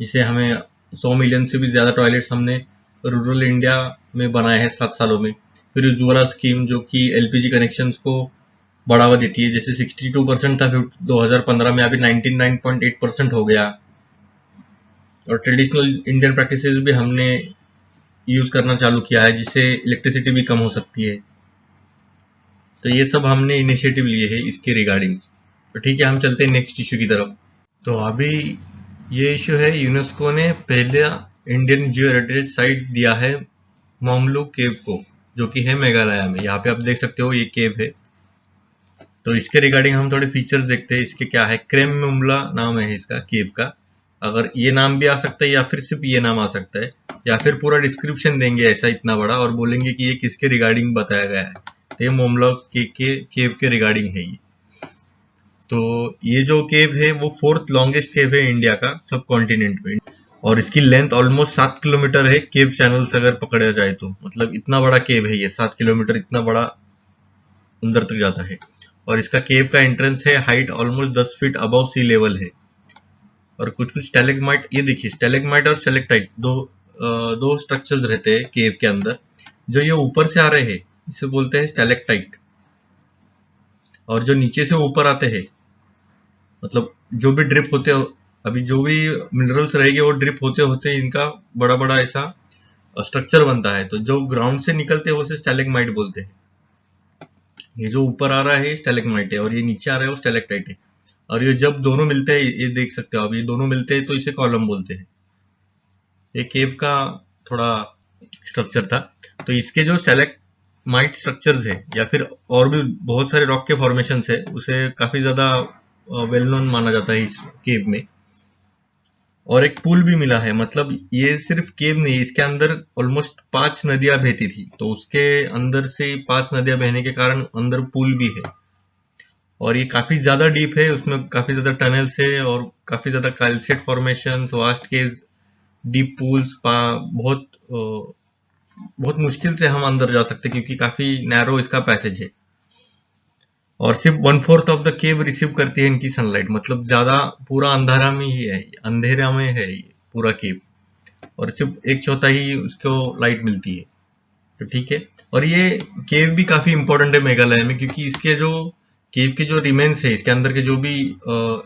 जिसे हमें 100 मिलियन से भी ज्यादा टॉयलेट्स हमने रूरल इंडिया में बनाए हैं 7 सालों में। फिर उज्ज्वला स्कीम जो कि LPG कनेक्शंस को बढ़ावा देती है, जैसे 62% था, फिर 2015 में अभी 99.8% हो गया। और ट्रेडिशनल इंडियन प्रैक्टिसेस भी हमने यूज करना चालू किया है, जिससे इलेक्ट्रिसिटी भी कम हो सकती है। तो ये सब हमने इनिशिएटिव लिए है इसके रिगार्डिंग। तो ठीक है, हम चलते हैं नेक्स्ट इश्यू की तरफ। तो अभी ये इश्यू है, यूनेस्को ने पहला इंडियन जियो हेरिटेज साइट दिया है मोमलू केव को, जो कि है मेघालय में। यहाँ पे आप देख सकते हो ये केव है। तो इसके रिगार्डिंग हम थोड़े फीचर्स देखते हैं। इसके क्या है, क्रेम मुमला नाम है इसका केव का। अगर ये नाम भी आ सकता है या फिर सिर्फ ये नाम आ सकता है, या फिर पूरा डिस्क्रिप्शन देंगे ऐसा इतना बड़ा और बोलेंगे कि ये किसके रिगार्डिंग बताया गया है। तो ये मोमला के केव के रिगार्डिंग है ये। तो ये जो केव है वो 4th लॉन्गेस्ट केव है इंडिया का सब कॉन्टिनेंट में। और इसकी लेंथ ऑलमोस्ट 7 किलोमीटर है केव चैनल से अगर पकड़ा जाए तो। मतलब इतना बड़ा केव है ये, 7 किलोमीटर इतना बड़ा अंदर तक जाता है। और इसका केव का एंट्रेंस है, height almost 10 feet above sea level है। और कुछ कुछ स्टेलेग्माइट, ये देखिए स्टेलेग्माइट और स्टेलेक्टाइट दो स्ट्रक्चर्स रहते हैं केव के अंदर। जो ये ऊपर से आ रहे हैं इसे बोलते हैं स्टेलेक्टाइट, और जो नीचे से ऊपर आते हैं, मतलब जो भी ड्रिप होते हो, अभी जो भी मिनरल्स रहेंगे वो ड्रिप होते होते इनका बड़ा बड़ा ऐसा स्ट्रक्चर बनता है। तो जो ग्राउंड से निकलते हैं उसे स्टेलेग्माइट बोलते हैं। ये जो ऊपर आ रहा है स्टेलेग्माइट है और ये नीचे आ रहा है वो स्टेलेक्टाइट है। और ये जब दोनों मिलते हैं, ये देख सकते हो आप, ये दोनों मिलते हैं तो इसे कॉलम बोलते हैं। ये केव का थोड़ा स्ट्रक्चर था। तो इसके जो स्टेलेग्माइट स्ट्रक्चर्स है या फिर और भी बहुत सारे रॉक के फॉर्मेशंस है, उसे काफी ज्यादा वेल नोन माना जाता है इस केव में। और एक पुल भी मिला है, मतलब ये सिर्फ केव नहीं, इसके अंदर ऑलमोस्ट 5 नदियां बहती थी, तो उसके अंदर से 5 नदियां बहने के कारण अंदर पुल भी है। और ये काफी ज्यादा डीप है, उसमें काफी ज्यादा टनल्स है और काफी ज्यादा calcite formations, vast caves, deep pools. बहुत मुश्किल से हम अंदर जा सकते हैं क्योंकि काफी नैरो इसका पैसेज है। और सिर्फ 1/4 ऑफ द केव रिसीव करती है इनकी सनलाइट, मतलब ज्यादा पूरा अंधारा में ही है, अंधेरा में है ये पूरा केव, और सिर्फ 1/4 ही उसको लाइट मिलती है। तो ठीक है। और ये केव भी काफी इंपॉर्टेंट है मेघालय में, क्योंकि इसके जो केव के जो रिमेन्स है, इसके अंदर के जो भी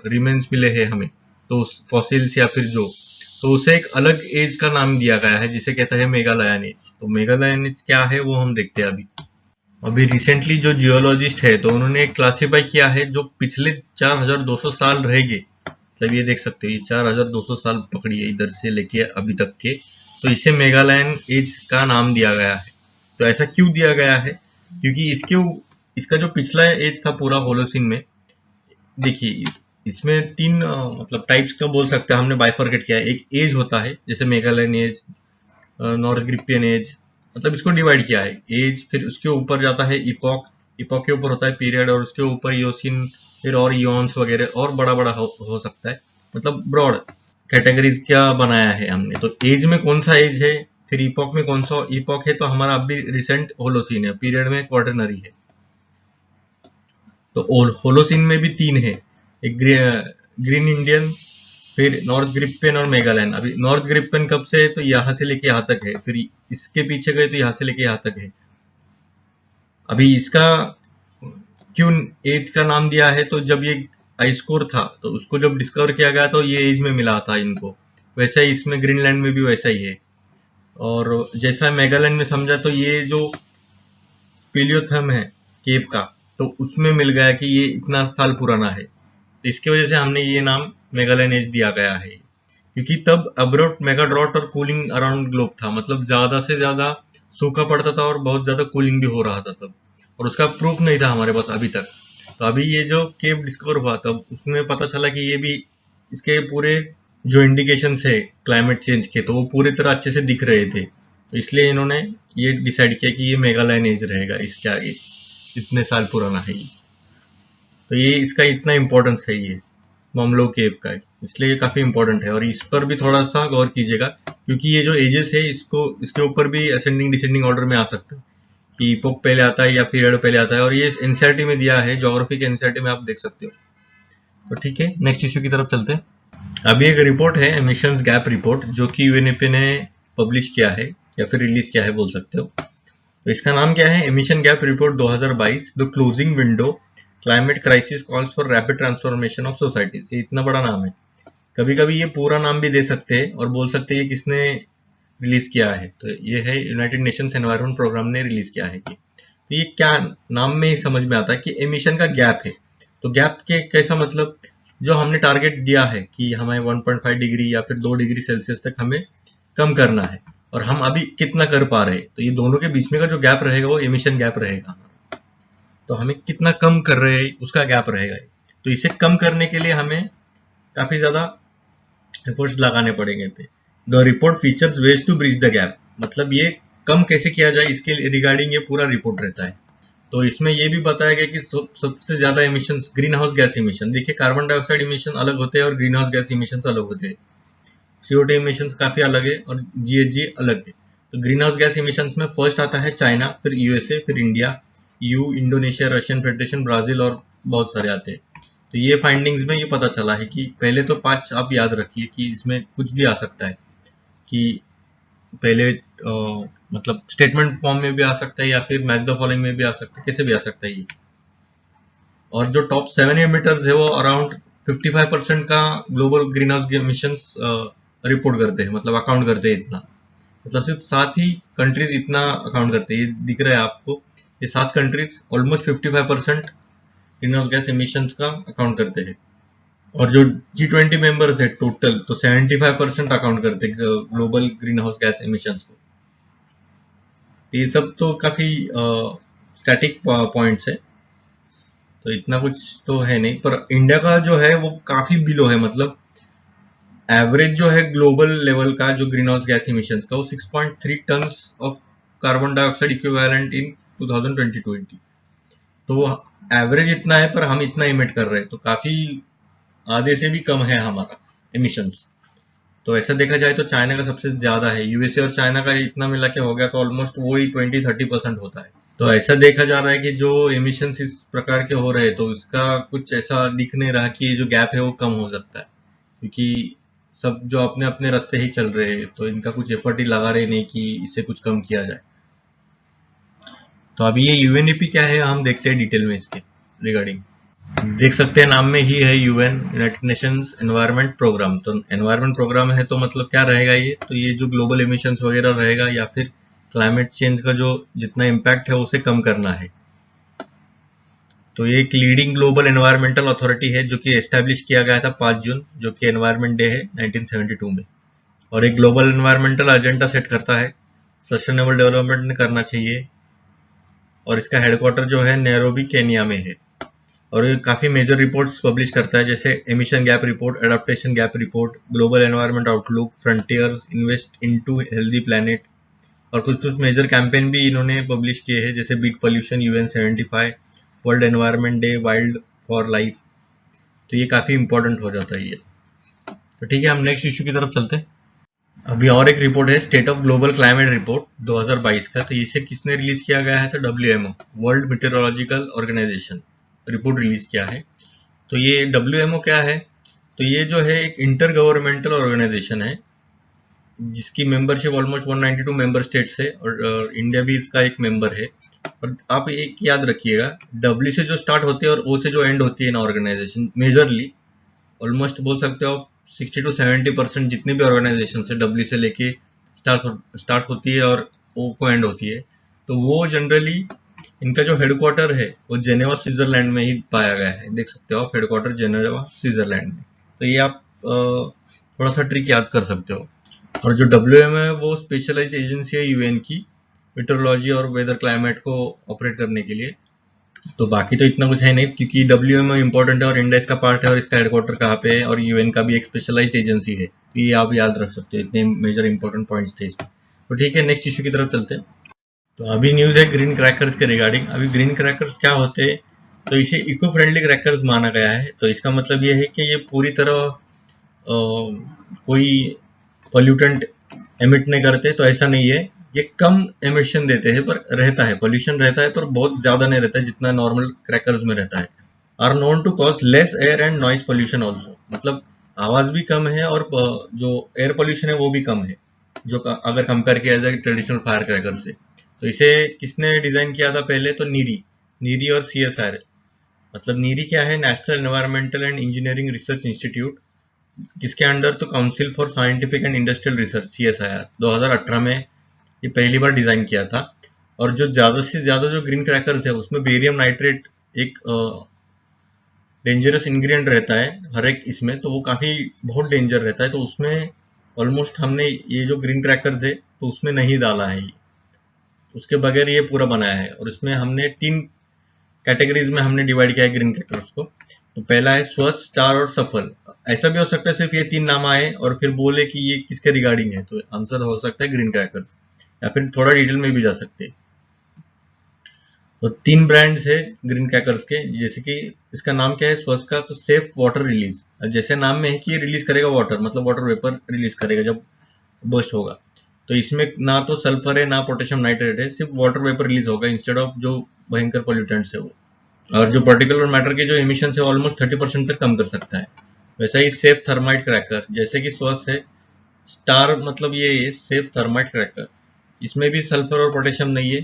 रिमेन्स मिले हैं हमें, तो फॉसिल्स या फिर जो, तो उसे एक अलग एज का नाम दिया गया है जिसे कहता है मेघालयन एज। तो मेघालयन एज क्या है वो हम देखते हैं अभी। अभी रिसेंटली जो जियोलॉजिस्ट है तो उन्होंने क्लासिफाई किया है जो पिछले 4200 साल रहेंगे, मतलब ये देख सकते हो ये 4200 साल पकड़ी है इधर से लेके अभी तक के, तो इसे मेघालयन एज का नाम दिया गया है। तो ऐसा क्यों दिया गया है, क्योंकि इसका जो पिछला एज था पूरा होलोसिन में, देखिए इसमें तीन मतलब टाइप्स का बोल सकते हैं, हमने बाइफरकेट किया है। एक एज होता है जैसे मेघालयन एज, नॉर्थ ग्रिपियन एज, मतलब इसको डिवाइड किया है एज, फिर उसके ऊपर जाता है इपॉक, इपॉक के ऊपर होता है पीरियड, और उसके ऊपर योसिन, फिर और इयॉन्स वगैरह और बड़ा बड़ा हो सकता है, मतलब ब्रॉड कैटेगरीज क्या बनाया है हमने। तो एज में कौन सा एज है, फिर इपॉक में कौन सा इपॉक है, तो हमारा अभी रिसेंट होलोसिन है, पीरियड में क्वार्टरनरी है। तो होलोसिन में भी तीन है, एक ग्रीन इंडियन, फिर नॉर्थ ग्रिपेन और मेगालैंड। अभी नॉर्थ ग्रिपेन कब से है, तो यहाँ से लेके यहाँ तक है, फिर इसके पीछे गए तो यहाँ से लेके यहाँ तक है। अभी इसका क्यों एज का नाम दिया है, तो जब ये आइसकोर था तो उसको जब डिस्कवर किया गया तो ये एज में मिला था इनको, वैसा ही इसमें ग्रीनलैंड में भी वैसा ही है। और जैसा मेगालैंड में समझा तो ये जो पेलियोथर्म है केव का, तो उसमें मिल गया कि ये इतना साल पुराना है, तो इसकी वजह से हमने ये नाम मेगालयन एज दिया गया है। क्योंकि तब अब्रोट मेगा ड्रॉट और कूलिंग अराउंड ग्लोब था, मतलब ज्यादा से ज्यादा सूखा पड़ता था और बहुत ज्यादा कूलिंग भी हो रहा था तब, और उसका प्रूफ नहीं था हमारे पास अभी तक। तो अभी ये जो केव डिस्कवर हुआ तब उसमें पता चला कि ये भी, इसके पूरे जो इंडिकेशन है क्लाइमेट चेंज के, तो वो पूरी तरह अच्छे से दिख रहे थे, तो इसलिए इन्होंने ये डिसाइड किया कि ये मेगालयन एज रहेगा, इसके आगे इतने साल पुराना है ये। तो ये इसका इतना इम्पोर्टेंस है ये ममलो केव का, इसलिए ये काफी इंपॉर्टेंट है। और इस पर भी थोड़ा सा गौर कीजिएगा, क्योंकि ये जो एजेस है इसको इसके ऊपर भी असेंडिंग डिसेंडिंग ऑर्डर में आ सकता है कि इपोक पहले आता है या पीरियड पहले आता है, और ये एनसीईआरटी में दिया है, ज्योग्राफी के एनसीईआरटी में आप देख सकते हो। तो ठीक है, नेक्स्ट इश्यू की तरफ चलते हैं। अभी एक रिपोर्ट है एमिशंस गैप रिपोर्ट, जो कि यूएनईपी ने पब्लिश किया है या फिर रिलीज किया है बोल सकते हो। तो इसका नाम क्या है, emission gap report 2022 the closing window, climate crisis calls for rapid transformation of societies. ये इतना बड़ा नाम है, कभी कभी ये पूरा नाम भी दे सकते हैं और बोल सकते हैं ये किसने रिलीज किया है, तो ये है यूनाइटेड नेशंस एनवायरनमेंट प्रोग्राम ने रिलीज किया है ये। तो ये क्या नाम में ही समझ में आता है कि एमिशन का गैप है। तो गैप के कैसा मतलब, जो हमने टारगेट दिया है कि हमें 1.5 डिग्री या फिर 2 डिग्री सेल्सियस तक हमें कम करना है, और हम अभी कितना कर पा रहे हैं, तो ये दोनों के बीच में का जो गैप रहेगा वो एमिशन गैप रहेगा। तो हमें कितना कम कर रहे हैं उसका गैप रहेगा। तो इसे कम करने के लिए हमें काफी ज्यादा एफर्ट्स लगाने पड़ेंगे थे। The report features ways to bridge the gap, मतलब ये कम कैसे किया जाए इसके रिगार्डिंग ये पूरा रिपोर्ट रहता है। तो इसमें ये भी बताया गया कि सबसे ज्यादा emission green house gas emission, देखिए कार्बन डाइऑक्साइड इमिशन अलग होते हैं और ग्रीन हाउस गैस इमिशन अलग होते हैं। CO2 इमिशन काफी अलग है और GHG अलग है। तो ग्रीन हाउस गैस इमिशन में फर्स्ट आता है चाइना, फिर यूएसए, फिर India, EU, Indonesia, Russian federation, Brazil और बहुत सारे आते हैं। तो ये फाइंडिंग्स में ये पता चला है कि पहले तो 5 आप याद रखिए कि इसमें कुछ भी आ सकता है, कि पहले मतलब स्टेटमेंट फॉर्म में भी आ सकता है या फिर मैच द फॉलोइंग में भी आ सकता है, कैसे भी आ सकता है ये। और जो टॉप 7 एमिटर्स है वो अराउंड 55% का global green house emissions report करते हैं, मतलब अकाउंट करते हैं इतना, मतलब सिर्फ 7 ही कंट्रीज इतना अकाउंट करते हैं। ये दिख रहा है आपको, ये 7 countries almost 55% green house gas emissions का अकाउंट करते हैं। और जो G20 मेंबर्स है टोटल, तो 75% अकाउंट करते हैं global green house gas emissions को। ये सब तो काफी स्टैटिक पॉइंट्स है, तो इतना कुछ तो है नहीं। पर इंडिया का जो है वो काफी बिलो है, मतलब एवरेज जो है ग्लोबल लेवल का जो ग्रीन हाउस गैस इमिशंस का वो 6.3 tons of carbon dioxide equivalent इन 2020। तो एवरेज इतना है पर हम इतना इमिट कर रहे हैं, तो काफी आधे से भी कम है हमारा इमिशंस। तो ऐसा देखा जाए तो चाइना का सबसे ज्यादा है, यूएसए और चाइना का इतना मिला के हो गया तो ऑलमोस्ट वो ही 20-30% होता है। तो ऐसा देखा जा रहा है कि जो एमिशंस इस प्रकार के हो रहे हैं तो इसका कुछ ऐसा दिख नहीं रहा कि ये जो गैप है वो कम हो सकता है, क्योंकि सब जो अपने अपने रास्ते ही चल रहे हैं तो इनका कुछ एफर्ट ही लगा रहे नहीं कि इसे कुछ कम किया जाए। तो अभी ये यूएनईपी क्या है हम देखते हैं डिटेल में इसके रिगार्डिंग। देख सकते हैं नाम में ही है UN, united nations environment programme. तो एनवायरनमेंट प्रोग्राम है तो मतलब क्या रहेगा ये, तो ये जो ग्लोबल एमिशंस वगैरह रहेगा या फिर क्लाइमेट चेंज का जो जितना इम्पैक्ट है उसे कम करना है। तो ये एक लीडिंग ग्लोबल एनवायरमेंटल अथॉरिटी है जो कि एस्टैब्लिश किया गया था 5 जून, जो कि एनवायरमेंट डे है 1972 में। और एक ग्लोबल एनवायरमेंटल एजेंडा सेट करता है, सस्टेनेबल डेवलपमेंट करना चाहिए। और इसका हेडक्वार्टर जो है नैरोबी केनिया में है। और ये काफी मेजर रिपोर्ट्स पब्लिश करता है, जैसे emission gap report, adaptation gap report, global environment outlook, frontiers, invest into healthy planet. और कुछ कुछ मेजर कैंपेन भी इन्होंने पब्लिश किए हैं, जैसे beat pollution, UN 75, world environment day, wild for life. तो ये काफी इंपॉर्टेंट हो जाता है ये। तो ठीक है, हम नेक्स्ट इश्यू की तरफ चलते हैं। अभी और एक रिपोर्ट है, state of global climate report 2022 का। तो इसे किसने रिलीज किया गया है, तो WMO, world meteorological organisation, report release किया है। तो ये डब्ल्यूएमओ क्या है, तो ये जो है एक इंटर गवर्नमेंटल ऑर्गेनाइजेशन है जिसकी मेंबरशिप ऑलमोस्ट 192 मेंबर स्टेट्स है, और इंडिया भी इसका एक मेंबर है। और आप एक याद रखिएगा, डब्ल्यू से जो स्टार्ट होती है और ओ से जो एंड होती है ना ऑर्गेनाइजेशन, मेजरली ऑलमोस्ट बोल सकते हो आप 60 to 70% जितने भी ऑर्गेनाइजेशन है डब्ल्यू से लेके स्टार्ट होती है और ओ को एंड होती है, तो वो जनरली इनका जो हेडक्वार्टर है वो जेनेवा स्विट्जरलैंड में ही पाया गया है। देख सकते हो आप, हेडक्वार्टर जेनेवा स्विट्जरलैंड में। तो ये आप थोड़ा सा ट्रिक याद कर सकते हो। और जो डब्ल्यूएम है वो स्पेशलाइज्ड एजेंसी है यूएन की, मेट्रोलॉजी और वेदर क्लाइमेट को ऑपरेट करने के लिए। तो बाकी तो इतना कुछ है नहीं, क्योंकि डब्ल्यूएमओ इंपॉर्टेंट है और इंडिया इसका पार्ट है और इसका हेडक्वार्टर कहाँ पे है, और यूएन का भी एक स्पेशलाइज्ड एजेंसी है। तो ये आप याद रख सकते हो, इतने मेजर इंपॉर्टेंट पॉइंट्स थे इसमें। तो ठीक है, नेक्स्ट इश्यू की तरफ चलते हैं। तो अभी न्यूज है ग्रीन क्रैकर्स के रिगार्डिंग। अभी ग्रीन क्रैकर्स क्या होते हैं, तो इसे इको फ्रेंडली क्रैकर्स माना गया है। तो इसका मतलब ये है कि ये पूरी तरह कोई पोल्यूटेंट एमिट नहीं करते, तो ऐसा नहीं है। ये कम एमिशन देते हैं, पर रहता है पोल्यूशन रहता है, पर बहुत ज्यादा नहीं रहता है जितना नॉर्मल क्रैकर्स में रहता है। Are known to cause less air and noise pollution also, मतलब आवाज भी कम है और जो एयर पोल्यूशन है वो भी कम है, जो अगर कंपेयर किया जाए ट्रेडिशनल फायर क्रैकर से। तो इसे किसने डिजाइन किया था पहले, तो नीरी, नीरी और सीएसआर। मतलब नीरी क्या है, national environmental and engineering research institute, जिसके अंडर तो council for scientific and industrial research CSIR 2018 में ये पहली बार डिजाइन किया था। और जो ज्यादा से ज्यादा जो ग्रीन क्रैकर्स है उसमें बेरियम नाइट्रेट एक डेंजरस इंग्रेडिएंट रहता है हर एक इसमें, तो वो काफी बहुत डेंजर रहता है। तो उसमें ऑलमोस्ट हमने ये जो ग्रीन क्रैकर्स है तो उसमें नहीं डाला है ये, उसके बगैर ये पूरा बनाया है। और इसमें हमने 3 कैटेगरीज में हमने डिवाइड किया है ग्रीन क्रैकर्स को। तो पहला है स्वस्थ, स्टार और सफल। ऐसा भी हो सकता है सिर्फ ये 3 नाम आए और फिर बोले कि ये किसके रिगार्डिंग है, तो आंसर हो सकता है ग्रीन क्रैकर्स, या फिर थोड़ा डिटेल में भी जा सकते हैं। तो 3 ब्रांड्स है ग्रीन क्रैकर्स के, जैसे कि इसका नाम क्या है स्वस्थ का, तो सेफ वाटर रिलीज। जैसे नाम में है कि ये रिलीज करेगा वाटर, मतलब वाटर वेपर रिलीज करेगा जब बर्स्ट होगा। तो इसमें ना तो सल्फर है ना पोटेशियम नाइट्रेट है, सिर्फ वाटर वेपर रिलीज होगा इंस्टेड ऑफ जो भयंकर पोल्यूटेंट्स है वो। और जो पर्टिकुलर मैटर के जो एमिशन है ऑलमोस्ट 30% तक कम कर सकता है। वैसा ही सेफ थर्माइट क्रैकर, जैसे कि स्वस्थ है, स्टार मतलब ये सेफ थर्माइट क्रैकर, इसमें भी सल्फर और पोटेशियम नहीं है,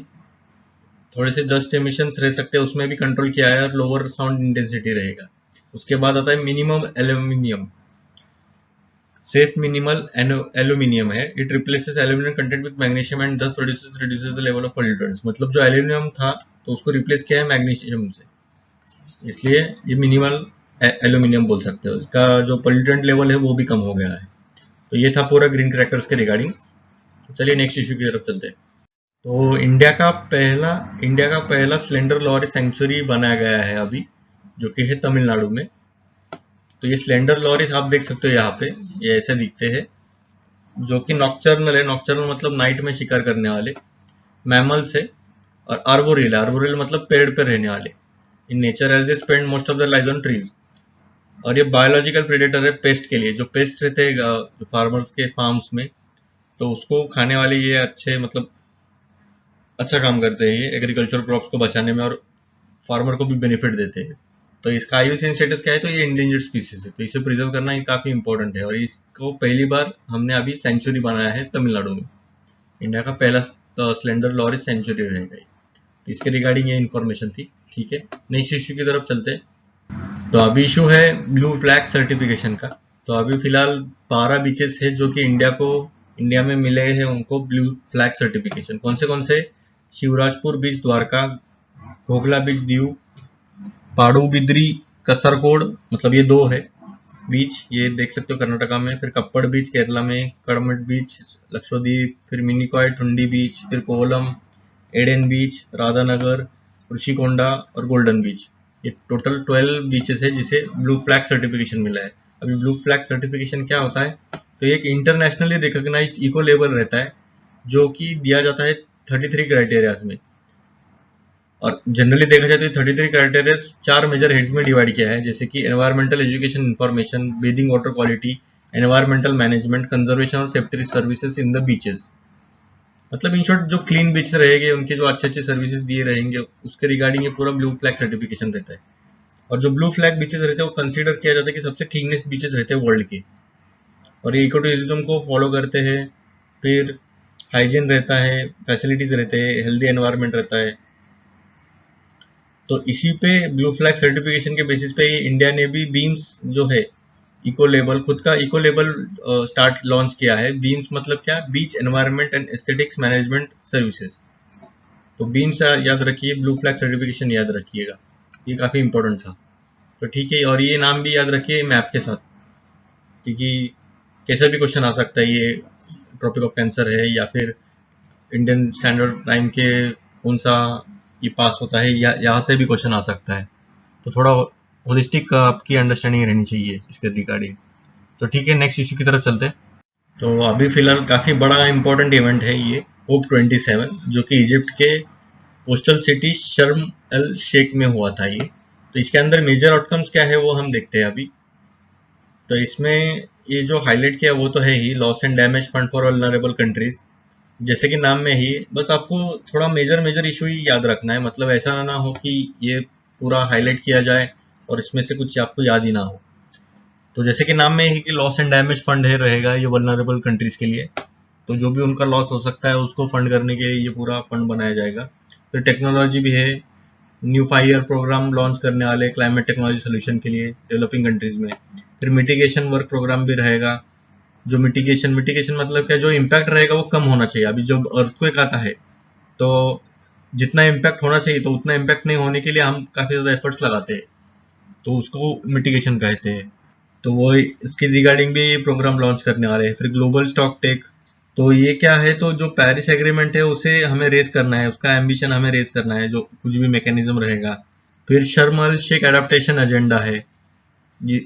थोड़े से डस्ट एमिशन रह सकते हैं, उसमें भी कंट्रोल किया है और लोअर साउंड इंटेंसिटी रहेगा। उसके बाद आता है minimum aluminium, safe minimal aluminium है, it replaces aluminium content with magnesium and thus reduces the level of pollutants. मतलब जो एल्यूमिनियम था तो उसको रिप्लेस किया है मैग्नीशियम से, इसलिए ये मिनिमल एल्यूमिनियम बोल सकते हो। इसका जो पोल्यूटेंट लेवल है वो भी कम हो गया है। तो ये था पूरा ग्रीन क्रैकर्स के रिगार्डिंग। चलिए नेक्स्ट इश्यू की तरफ चलते हैं। तो इंडिया का पहला स्लेंडर लॉरी सेंचुरी बनाया गया है अभी, जो कि है तमिलनाडु में। तो ये स्लेंडर लॉरीज आप देख सकते हो यहाँ पे, ये ऐसे दिखते हैं, जो कि नॉक्चर्नल है। नॉक्चर्नल मतलब नाइट में शिकार करने वाले मैमल्स है। और आर्बोरियल, आर्बोरियल मतलब पेड़ पे रहने वाले। In nature as they spend most of the life on trees. और ये बायोलॉजिकल प्रेडेटर है पेस्ट के लिए, जो पेस्ट रहते हैं जो फार्मर्स के फार्म्स में, तो उसको खाने वाले ये अच्छे मतलब अच्छा काम करते हैं ये एग्रीकल्चर क्रॉप्स को बचाने में, और फार्मर को भी बेनिफिट देते हैं। तो इसका आईयूसीएन स्टेटस क्या है, तो ये इंडेंजर्ड स्पीसीज है, तो इसे प्रिजर्व करना ये काफी इंपॉर्टेंट है। और इसको पहली बार हमने अभी सेंचुरी बनाया है तमिलनाडु में। इंडिया का पहला स्लेंडर लॉरेंस सेंचुरी रहेगा ये। तो इसके रिगार्डिंग ये इन्फॉर्मेशन थी। ठीक है, नेक्स्ट इश्यू की तरफ चलते हैं। तो अभी इशू है ब्लू फ्लैग सर्टिफिकेशन का। तो अभी फिलहाल 12 बीचेस है जो कि इंडिया में मिले हैं उनको ब्लू फ्लैग सर्टिफिकेशन। कौन से? शिवराजपुर बीच द्वारका, घोगला बीच दीव, पाडुबिद्री, कसरकोड, मतलब ये दो है बीच, ये देख सकते हो कर्नाटका में। फिर कप्पड़ बीच केरला में, कड़मट बीच लक्षद्वीप, फिर मिनिकॉय टुंडी बीच, फिर कोवलम, एडेन बीच, राधानगर, ऋषिकोंडा और गोल्डन बीच। ये टोटल 12 बीचेस है जिसे ब्लू फ्लैग सर्टिफिकेशन मिला है। अभी ब्लू फ्लैग सर्टिफिकेशन क्या होता है, तो एक इंटरनेशनली रिकॉग्नाइज्ड इको लेबल रहता है जो कि दिया जाता है 33 क्राइटेरियाज में। और जनरली देखा जाए तो 33 क्राइटेरिया 4 मेजर हेड्स में डिवाइड किया है, जैसे कि environmental education information, breathing water quality, environmental management, conservation और safety services in the beaches. मतलब इन शॉर्ट जो क्लीन बीच रहेंगे, उनके जो अच्छे अच्छे सर्विसेज दिए रहेंगे, उसके रिगार्डिंग ये पूरा ब्लू फ्लैग सर्टिफिकेशन रहता है। और जो ब्लू फ्लैग बीचेस रहते हैं वो कंसीडर किया जाता है कि सबसे क्लीनेस्ट बीचेस रहते हैं वर्ल्ड के। और ये इको टूरिज्म को फॉलो करते हैं। फिर हाइजीन रहता है, फैसिलिटीज रहते हैं, हेल्दी एनवायरनमेंट रहता है। तो इसी पे ब्लू फ्लैग सर्टिफिकेशन के बेसिस पे इंडिया ने भी बीम्स जो है इको लेबल, खुद का इको लेबल स्टार्ट लॉन्च किया है। बीम्स मतलब क्या? Beach environment and aesthetics management services. तो बीम्स याद रखिए, ब्लू फ्लैग सर्टिफिकेशन याद रखिएगा, ये काफी इंपॉर्टेंट था। तो ठीक है, और ये नाम भी याद रखिए मैप के साथ, क्योंकि कैसा भी क्वेश्चन आ सकता है। ये ट्रॉपिक ऑफ कैंसर है या फिर इंडियन स्टैंडर्ड टाइम के कौन सा ये पास होता है, या यहाँ से भी क्वेश्चन आ सकता है। तो थोड़ा होलिस्टिक आपकी अंडरस्टैंडिंग रहनी चाहिए इसके रिगार्डिंग। तो ठीक है, नेक्स्ट इश्यू की तरफ चलते हैं। तो अभी फिलहाल काफी बड़ा इंपॉर्टेंट इवेंट है ये कोप 27, जो कि इजिप्ट के कोस्टल सिटी शर्म अल शेख में हुआ था ये। तो इसके अंदर मेजर आउटकम्स क्या है वो हम देखते हैं अभी। तो इसमें ये जो हाईलाइट किया वो तो है ही, loss and damage fund for vulnerable countries. जैसे कि नाम में ही, बस आपको थोड़ा मेजर मेजर इशू ही याद रखना है। मतलब ऐसा ना हो कि ये पूरा हाईलाइट किया जाए और इसमें से कुछ आपको याद ही ना हो। तो जैसे कि नाम में ही कि लॉस एंड डैमेज फंड है रहेगा ये वल्नरेबल कंट्रीज के लिए। तो जो भी उनका लॉस हो सकता है उसको फंड करने के लिए ये पूरा फंड बनाया जाएगा। फिर टेक्नोलॉजी भी है, न्यू 5 ईयर प्रोग्राम लॉन्च करने वाले क्लाइमेट टेक्नोलॉजी सोल्यूशन के लिए डेवलपिंग कंट्रीज में। फिर मिटिगेशन वर्क प्रोग्राम भी रहेगा। जो मिटिगेशन मतलब क्या, जो इम्पैक्ट रहेगा वो कम होना चाहिए। अभी जब अर्थक्वेक आता है तो जितना इम्पैक्ट होना चाहिए तो उतना इम्पैक्ट नहीं होने के लिए हम काफी ज्यादा एफर्ट्स लगाते हैं, तो उसको मिटिगेशन कहते हैं। तो वो इसके रिगार्डिंग भी प्रोग्राम लॉन्च करने वाले हैं। फिर ग्लोबल स्टॉक टेक, तो ये क्या है, तो जो पेरिस एग्रीमेंट है उसे हमें रेस करना है, उसका एम्बिशन हमें रेस करना है, जो कुछ भी मैकेनिज्म रहेगा। फिर शर्म अल शेख एडेप्टेशन एजेंडा है,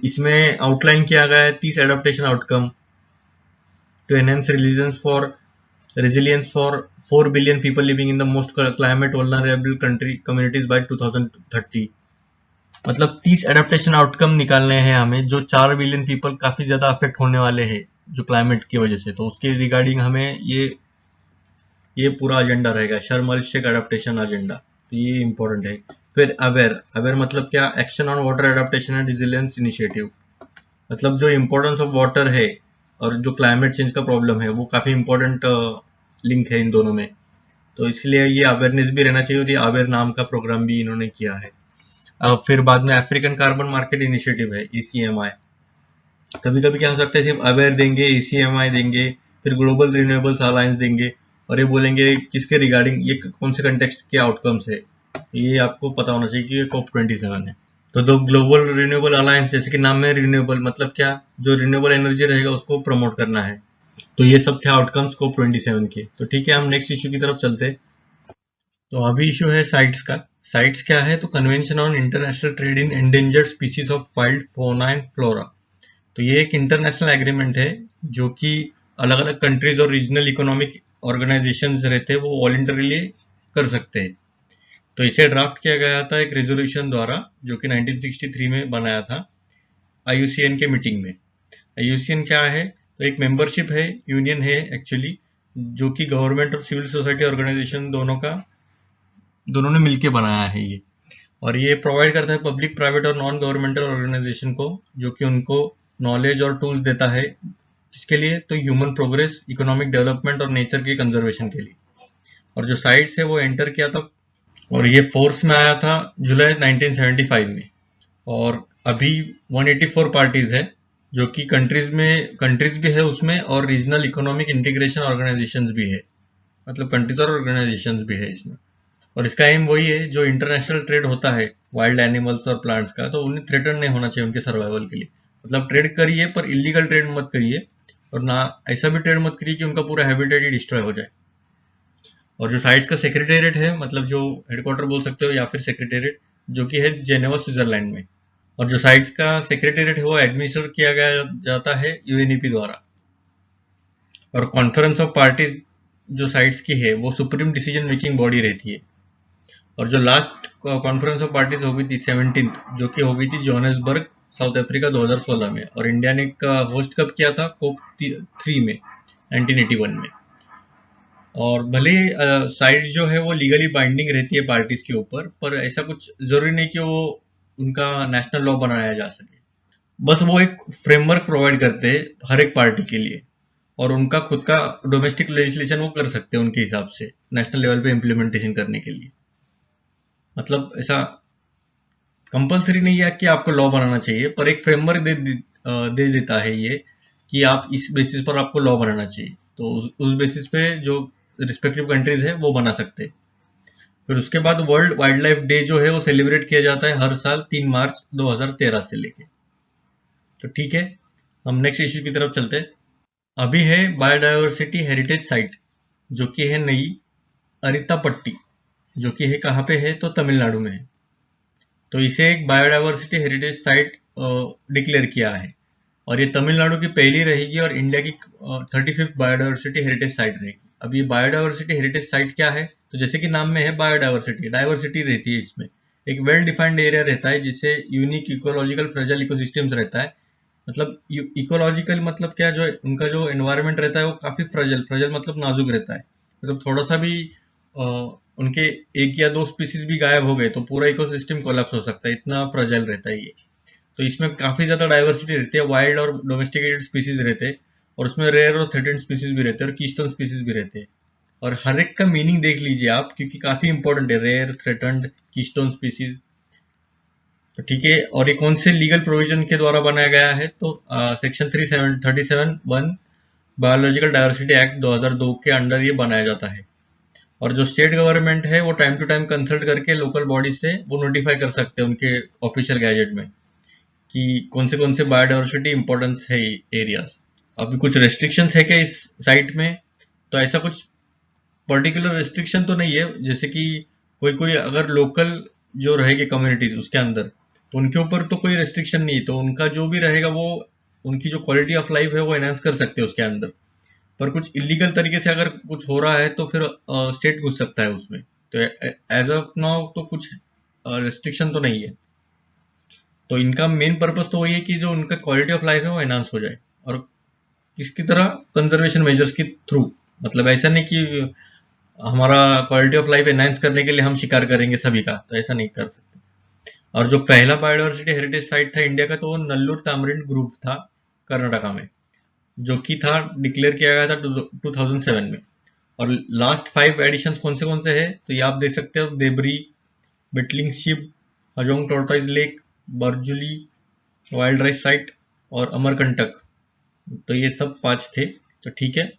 इसमें आउटलाइन किया गया है 30 adaptation outcome to enhance resilience for 4 billion people living in the most climate vulnerable country communities by 2030। मतलब 30 एडेप्टेशन आउटकम निकालने हैं हमें, जो 4 बिलियन पीपल काफी ज्यादा अफेक्ट होने वाले हैं जो क्लाइमेट की वजह से। तो उसके रिगार्डिंग हमें ये पूरा एजेंडा रहेगा, शर्म अल शेख एडेप्टेशन एजेंडा। तो ये इंपॉर्टेंट है। फिर अवेयर मतलब क्या? Action on water adaptation and resilience initiative. मतलब जो इम्पोर्टेंस ऑफ वाटर है और जो क्लाइमेट चेंज का प्रॉब्लम है वो काफी इंपॉर्टेंट लिंक है इन दोनों में। तो इसलिए ये अवेयरनेस भी रहना चाहिए, और ये अवेयर नाम का प्रोग्राम भी इन्होंने किया है। अब फिर बाद में अफ्रीकन कार्बन मार्केट इनिशिएटिव है, ECMI। कभी कभी क्या हो सकता है, सिर्फ अवेयर देंगे, ECMI देंगे, फिर ग्लोबल रिन्यूएबल्स अलायंस देंगे, और ये बोलेंगे किसके रिगार्डिंग, ये कौन से कंटेक्स्ट के आउटकम्स है। ये आपको पता होना चाहिए कि ये COP 27 है। तो दो ग्लोबल रिन्यूएबल अलायंस, जैसे कि नाम में रिन्यूएबल मतलब क्या, जो रिन्यूएबल एनर्जी रहेगा उसको प्रमोट करना है। तो ये सब थे आउटकम्स COP 27 के। तो ठीक है, हम नेक्स्ट इश्यू की तरफ चलते हैं। तो अभी इशू है साइट्स का। साइट्स क्या है, तो convention on international trade in endangered species of wild fauna and flora. तो ये एक इंटरनेशनल एग्रीमेंट है जो कि अलग अलग कंट्रीज और रीजनल इकोनॉमिक ऑर्गेनाइजेशंस रहते हैं वो वॉलंटरीली कर सकते हैं। तो इसे ड्राफ्ट किया गया था एक रेजोल्यूशन द्वारा, जो कि 1963 में बनाया था IUCN के मीटिंग में। IUCN क्या है, तो एक मेंबरशिप है, यूनियन है एक्चुअली, जो कि गवर्नमेंट और सिविल सोसाइटी ऑर्गेनाइजेशन दोनों ने मिलकर बनाया है ये। और ये प्रोवाइड करता है पब्लिक, प्राइवेट और नॉन गवर्नमेंटल ऑर्गेनाइजेशन को, जो कि उनको नॉलेज और टूल्स देता है। किसके लिए? तो ह्यूमन प्रोग्रेस, इकोनॉमिक डेवलपमेंट और नेचर के कंजर्वेशन के लिए। और जो साइट्स है वो एंटर किया था, और ये फोर्स में आया था जुलाई 1975 में। और अभी 184 पार्टीज है, जो कि कंट्रीज भी है उसमें, और रीजनल इकोनॉमिक इंटीग्रेशन ऑर्गेनाइजेशंस भी है, मतलब कंट्रीज और ऑर्गेनाइजेशंस भी है इसमें। और इसका एम वही है, जो इंटरनेशनल ट्रेड होता है वाइल्ड एनिमल्स और प्लांट्स का, तो उन्हें थ्रेटन नहीं होना चाहिए उनके सर्वाइवल के लिए। मतलब ट्रेड करिए पर इलीगल ट्रेड मत करिए, और ना ऐसा भी ट्रेड मत करिए कि उनका पूरा हैबिटेट ही डिस्ट्रॉय हो जाए। और जो साइट्स का सेक्रेटेरिएट है, मतलब जो हेडक्वार्टर बोल सकते हो या फिर सेक्रेटेरिएट, जो कि है जेनेवा स्विट्जरलैंड में। और जो साइट्स का सेक्रेटेरिएट है वो एडमिनिस्टर किया गया जाता है यूएनईपी द्वारा। और कॉन्फ्रेंस ऑफ पार्टीज जो साइट्स की है वो सुप्रीम डिसीजन मेकिंग बॉडी रहती है। और जो लास्ट कॉन्फ्रेंस ऑफ पार्टीज हो गई थी 17th, जो कि हो गई थी जोहान्सबर्ग, साउथ अफ्रीका 2016 में। और इंडिया ने होस्ट कब किया था? कोप 3 में 1981 में। और भले साइट जो है वो लीगली बाइंडिंग रहती है पार्टीज के ऊपर, पर ऐसा कुछ जरूरी नहीं कि वो उनका नेशनल लॉ बनाया जा सके। बस वो एक फ्रेमवर्क प्रोवाइड करते हैं हर एक पार्टी के लिए, और उनका खुद का डोमेस्टिक लेजिस्लेशन वो कर सकते हैं उनके हिसाब से नेशनल लेवल पे इम्प्लीमेंटेशन करने के लिए। मतलब ऐसा कंपलसरी नहीं है कि आपको लॉ बनाना चाहिए, पर एक फ्रेमवर्क दे देता है ये, कि आप इस बेसिस पर आपको लॉ बनाना चाहिए। तो उस बेसिस पे जो रिस्पेक्टिव कंट्रीज है वो बना सकते हैं। फिर उसके बाद वर्ल्ड वाइल्ड लाइफ डे जो है वो सेलिब्रेट किया जाता है हर साल 3 मार्च 2013 से लेके। तो ठीक है, हम नेक्स्ट इश्यू की तरफ चलते हैं। अभी है बायोडायवर्सिटी हेरिटेज साइट, जो कि है नई अरितापट्टी, जो कि है कहाँ पे है? तो तमिलनाडु में है। तो इसे एक बायोडायवर्सिटी हेरिटेज साइट डिक्लेयर किया है, और ये तमिलनाडु की पहली रहेगी और इंडिया की 35th बायोडायवर्सिटी हेरिटेज साइट रहेगी। अब ये बायोडायवर्सिटी हेरिटेज साइट क्या है? तो जैसे कि नाम में है बायोडायवर्सिटी, डायवर्सिटी रहती है इसमें। एक वेल डिफाइंड एरिया रहता है जिससे यूनिक इकोलॉजिकल फ्रेजाइल इकोसिस्टम्स रहता है। मतलब इकोलॉजिकल मतलब क्या, जो उनका जो एनवायरनमेंट रहता है वो काफी फ्रेजाइल, फ्रेजाइल मतलब नाजुक रहता है। मतलब थोड़ा सा भी उनके एक या दो स्पीसीज भी गायब हो गए तो पूरा इकोसिस्टम कोलैप्स हो सकता है, इतना फ्रेजाइल रहता है ये। तो इसमें काफी ज्यादा डाइवर्सिटी रहती है, वाइल्ड और डोमेस्टिकेटेड स्पीसीज रहते हैं, और उसमें रेयर और थ्रेटेंड स्पीसीज भी रहते हैं, और कीस्टोन स्पीसीज भी रहते हैं। और हर एक का मीनिंग देख लीजिए आप, क्योंकि काफी इंपॉर्टेंट है, रेयर, थ्रेटेंड, कीस्टोन स्पीसीज। तो ठीक है, और ये कौन से लीगल प्रोविजन के द्वारा बनाया गया है? तो सेक्शन 37(1) बायोलॉजिकल डाइवर्सिटी एक्ट 2002 के अंडर ये बनाया जाता है। और जो स्टेट गवर्नमेंट है वो टाइम टू टाइम कंसल्ट करके लोकल बॉडी से वो नोटिफाई कर सकते हैं उनके ऑफिशियल गैजेट में, कि कौन से बायोडाइवर्सिटी इंपॉर्टेंस है एरियाज। अभी कुछ रेस्ट्रिक्शंस है क्या इस साइट में? तो ऐसा कुछ पर्टिकुलर रेस्ट्रिक्शन तो नहीं है, जैसे कि कोई कोई अगर लोकल जो रहेगी कम्युनिटीज उसके अंदर, तो उनके ऊपर तो कोई रेस्ट्रिक्शन नहीं है, तो उनका जो भी रहेगा वो उनकी जो क्वालिटी ऑफ लाइफ है वो एनहांस कर सकते हैं उसके अंदर। पर कुछ इलीगल तरीके से अगर कुछ हो रहा है तो फिर स्टेट घुस सकता है उसमें। तो एज ऑफ नाउ तो कुछ रेस्ट्रिक्शन तो नहीं है। तो इनका मेन पर्पस तो वही है कि जो उनका क्वालिटी ऑफ लाइफ है वो एनहांस हो जाए, और किसकी तरह? कंजर्वेशन मेजर्स के थ्रू। मतलब ऐसा नहीं कि हमारा क्वालिटी ऑफ लाइफ एनहांस करने के लिए हम शिकार करेंगे सभी का, तो ऐसा नहीं कर सकते। और जो पहला बायोडाइवर्सिटी हेरिटेज साइट था इंडिया का, तो वो नल्लूर तामरिन ग्रुप था कर्नाटका में, जो कि था डिक्लेयर किया गया था 2007 में। और लास्ट 5 एडिशन कौन से है? तो ये आप देख सकते हो, Debari, Betling Sib, Hajong tortoise lake, Borjuli wildlife site, और अमरकंटक। तो ये सब 5 थे। तो ठीक है,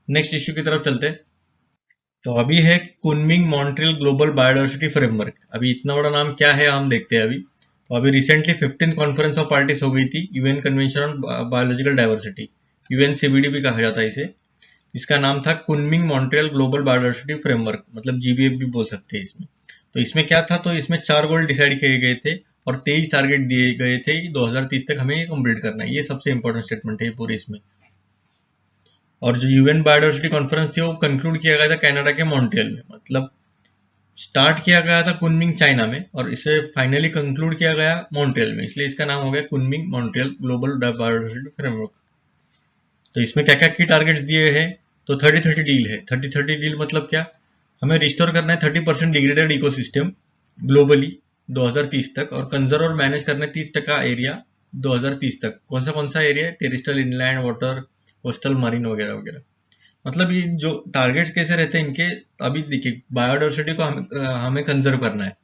नेक्स्ट इश्यू की तरफ चलते हैं। तो अभी है Kunming Montreal global biodiversity framework. अभी इतना बड़ा नाम क्या है हम देखते हैं अभी। तो अभी रिसेंटली 15 कॉन्फ्रेंस ऑफ पार्टीज हो गई थी UN convention on biological diversity, UNCBD भी कहा जाता है इसे। इसका नाम था Kunming Montreal global biodiversity framework, मतलब जीबीएफ भी बोल सकते हैं इसमें। तो इसमें क्या था? तो इसमें 4 गोल डिसाइड किए गए थे और 23 टारगेट दिए गए थे कि 2030 तक हमें ये कंप्लीट करना है। ये सबसे इंपॉर्टेंट स्टेटमेंट है पूरे इसमें। और जो यूएन बायोडाइवर्सिटी कॉन्फ्रेंस थी वो कंक्लूड किया गया था कनाडा के मॉन्ट्रियल में। मतलब स्टार्ट किया गया था कुनमिंग चाइना में, और इसे फाइनली कंक्लूड किया गया मॉन्ट्रियल में, इसलिए इसका नाम हो गया Kunming Montreal global biodiversity framework. तो इसमें क्या क्या की टारगेट्स दिए हैं? तो 30-30 डील है। 30-30 डील मतलब क्या, हमें रिस्टोर करना है 30% डिग्रेडेड इकोसिस्टम ग्लोबली 2030 तक, और कंजर्व और मैनेज करना है 30% एरिया 2030 तक। कौन सा एरिया है, terrestrial, inland water, coastal, marine वगैरह वगैरह। मतलब ये जो टारगेट्स कैसे रहते हैं इनके, अभी देखिए बायोडाइवर्सिटी को हमें कंजर्व करना है,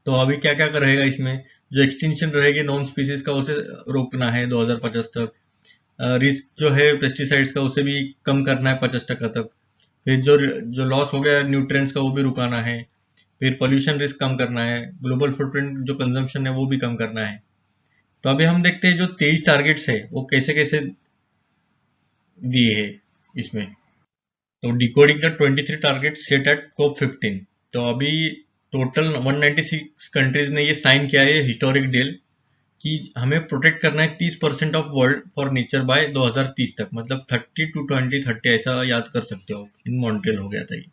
तो अभी क्या क्या रहेगा इसमें, जो एक्सटिंक्शन रहेगी नॉन स्पीसीज का उसे रोकना है 2050 तक। रिस्क जो है पेस्टिसाइड्स का उसे भी कम करना है 50% तक। फिर जो जो लॉस हो गया न्यूट्रिएंट्स का वो भी रुकाना है। फिर पोल्यूशन रिस्क कम करना है, ग्लोबल फुटप्रिंट जो कंजम्पशन है वो भी कम करना है। तो अभी हम देखते हैं जो 23 टारगेट्स है वो कैसे कैसे दिए है इसमें। तो decoding the 23 target set at COP 15। तो अभी टोटल 196 कंट्रीज ने ये साइन किया है हिस्टोरिक डील कि हमें प्रोटेक्ट करना है 30% of world for nature by 2030 तक, मतलब 30 to 2030 ऐसा याद कर सकते हो। इन मॉन्ट्रियल हो गया था ये।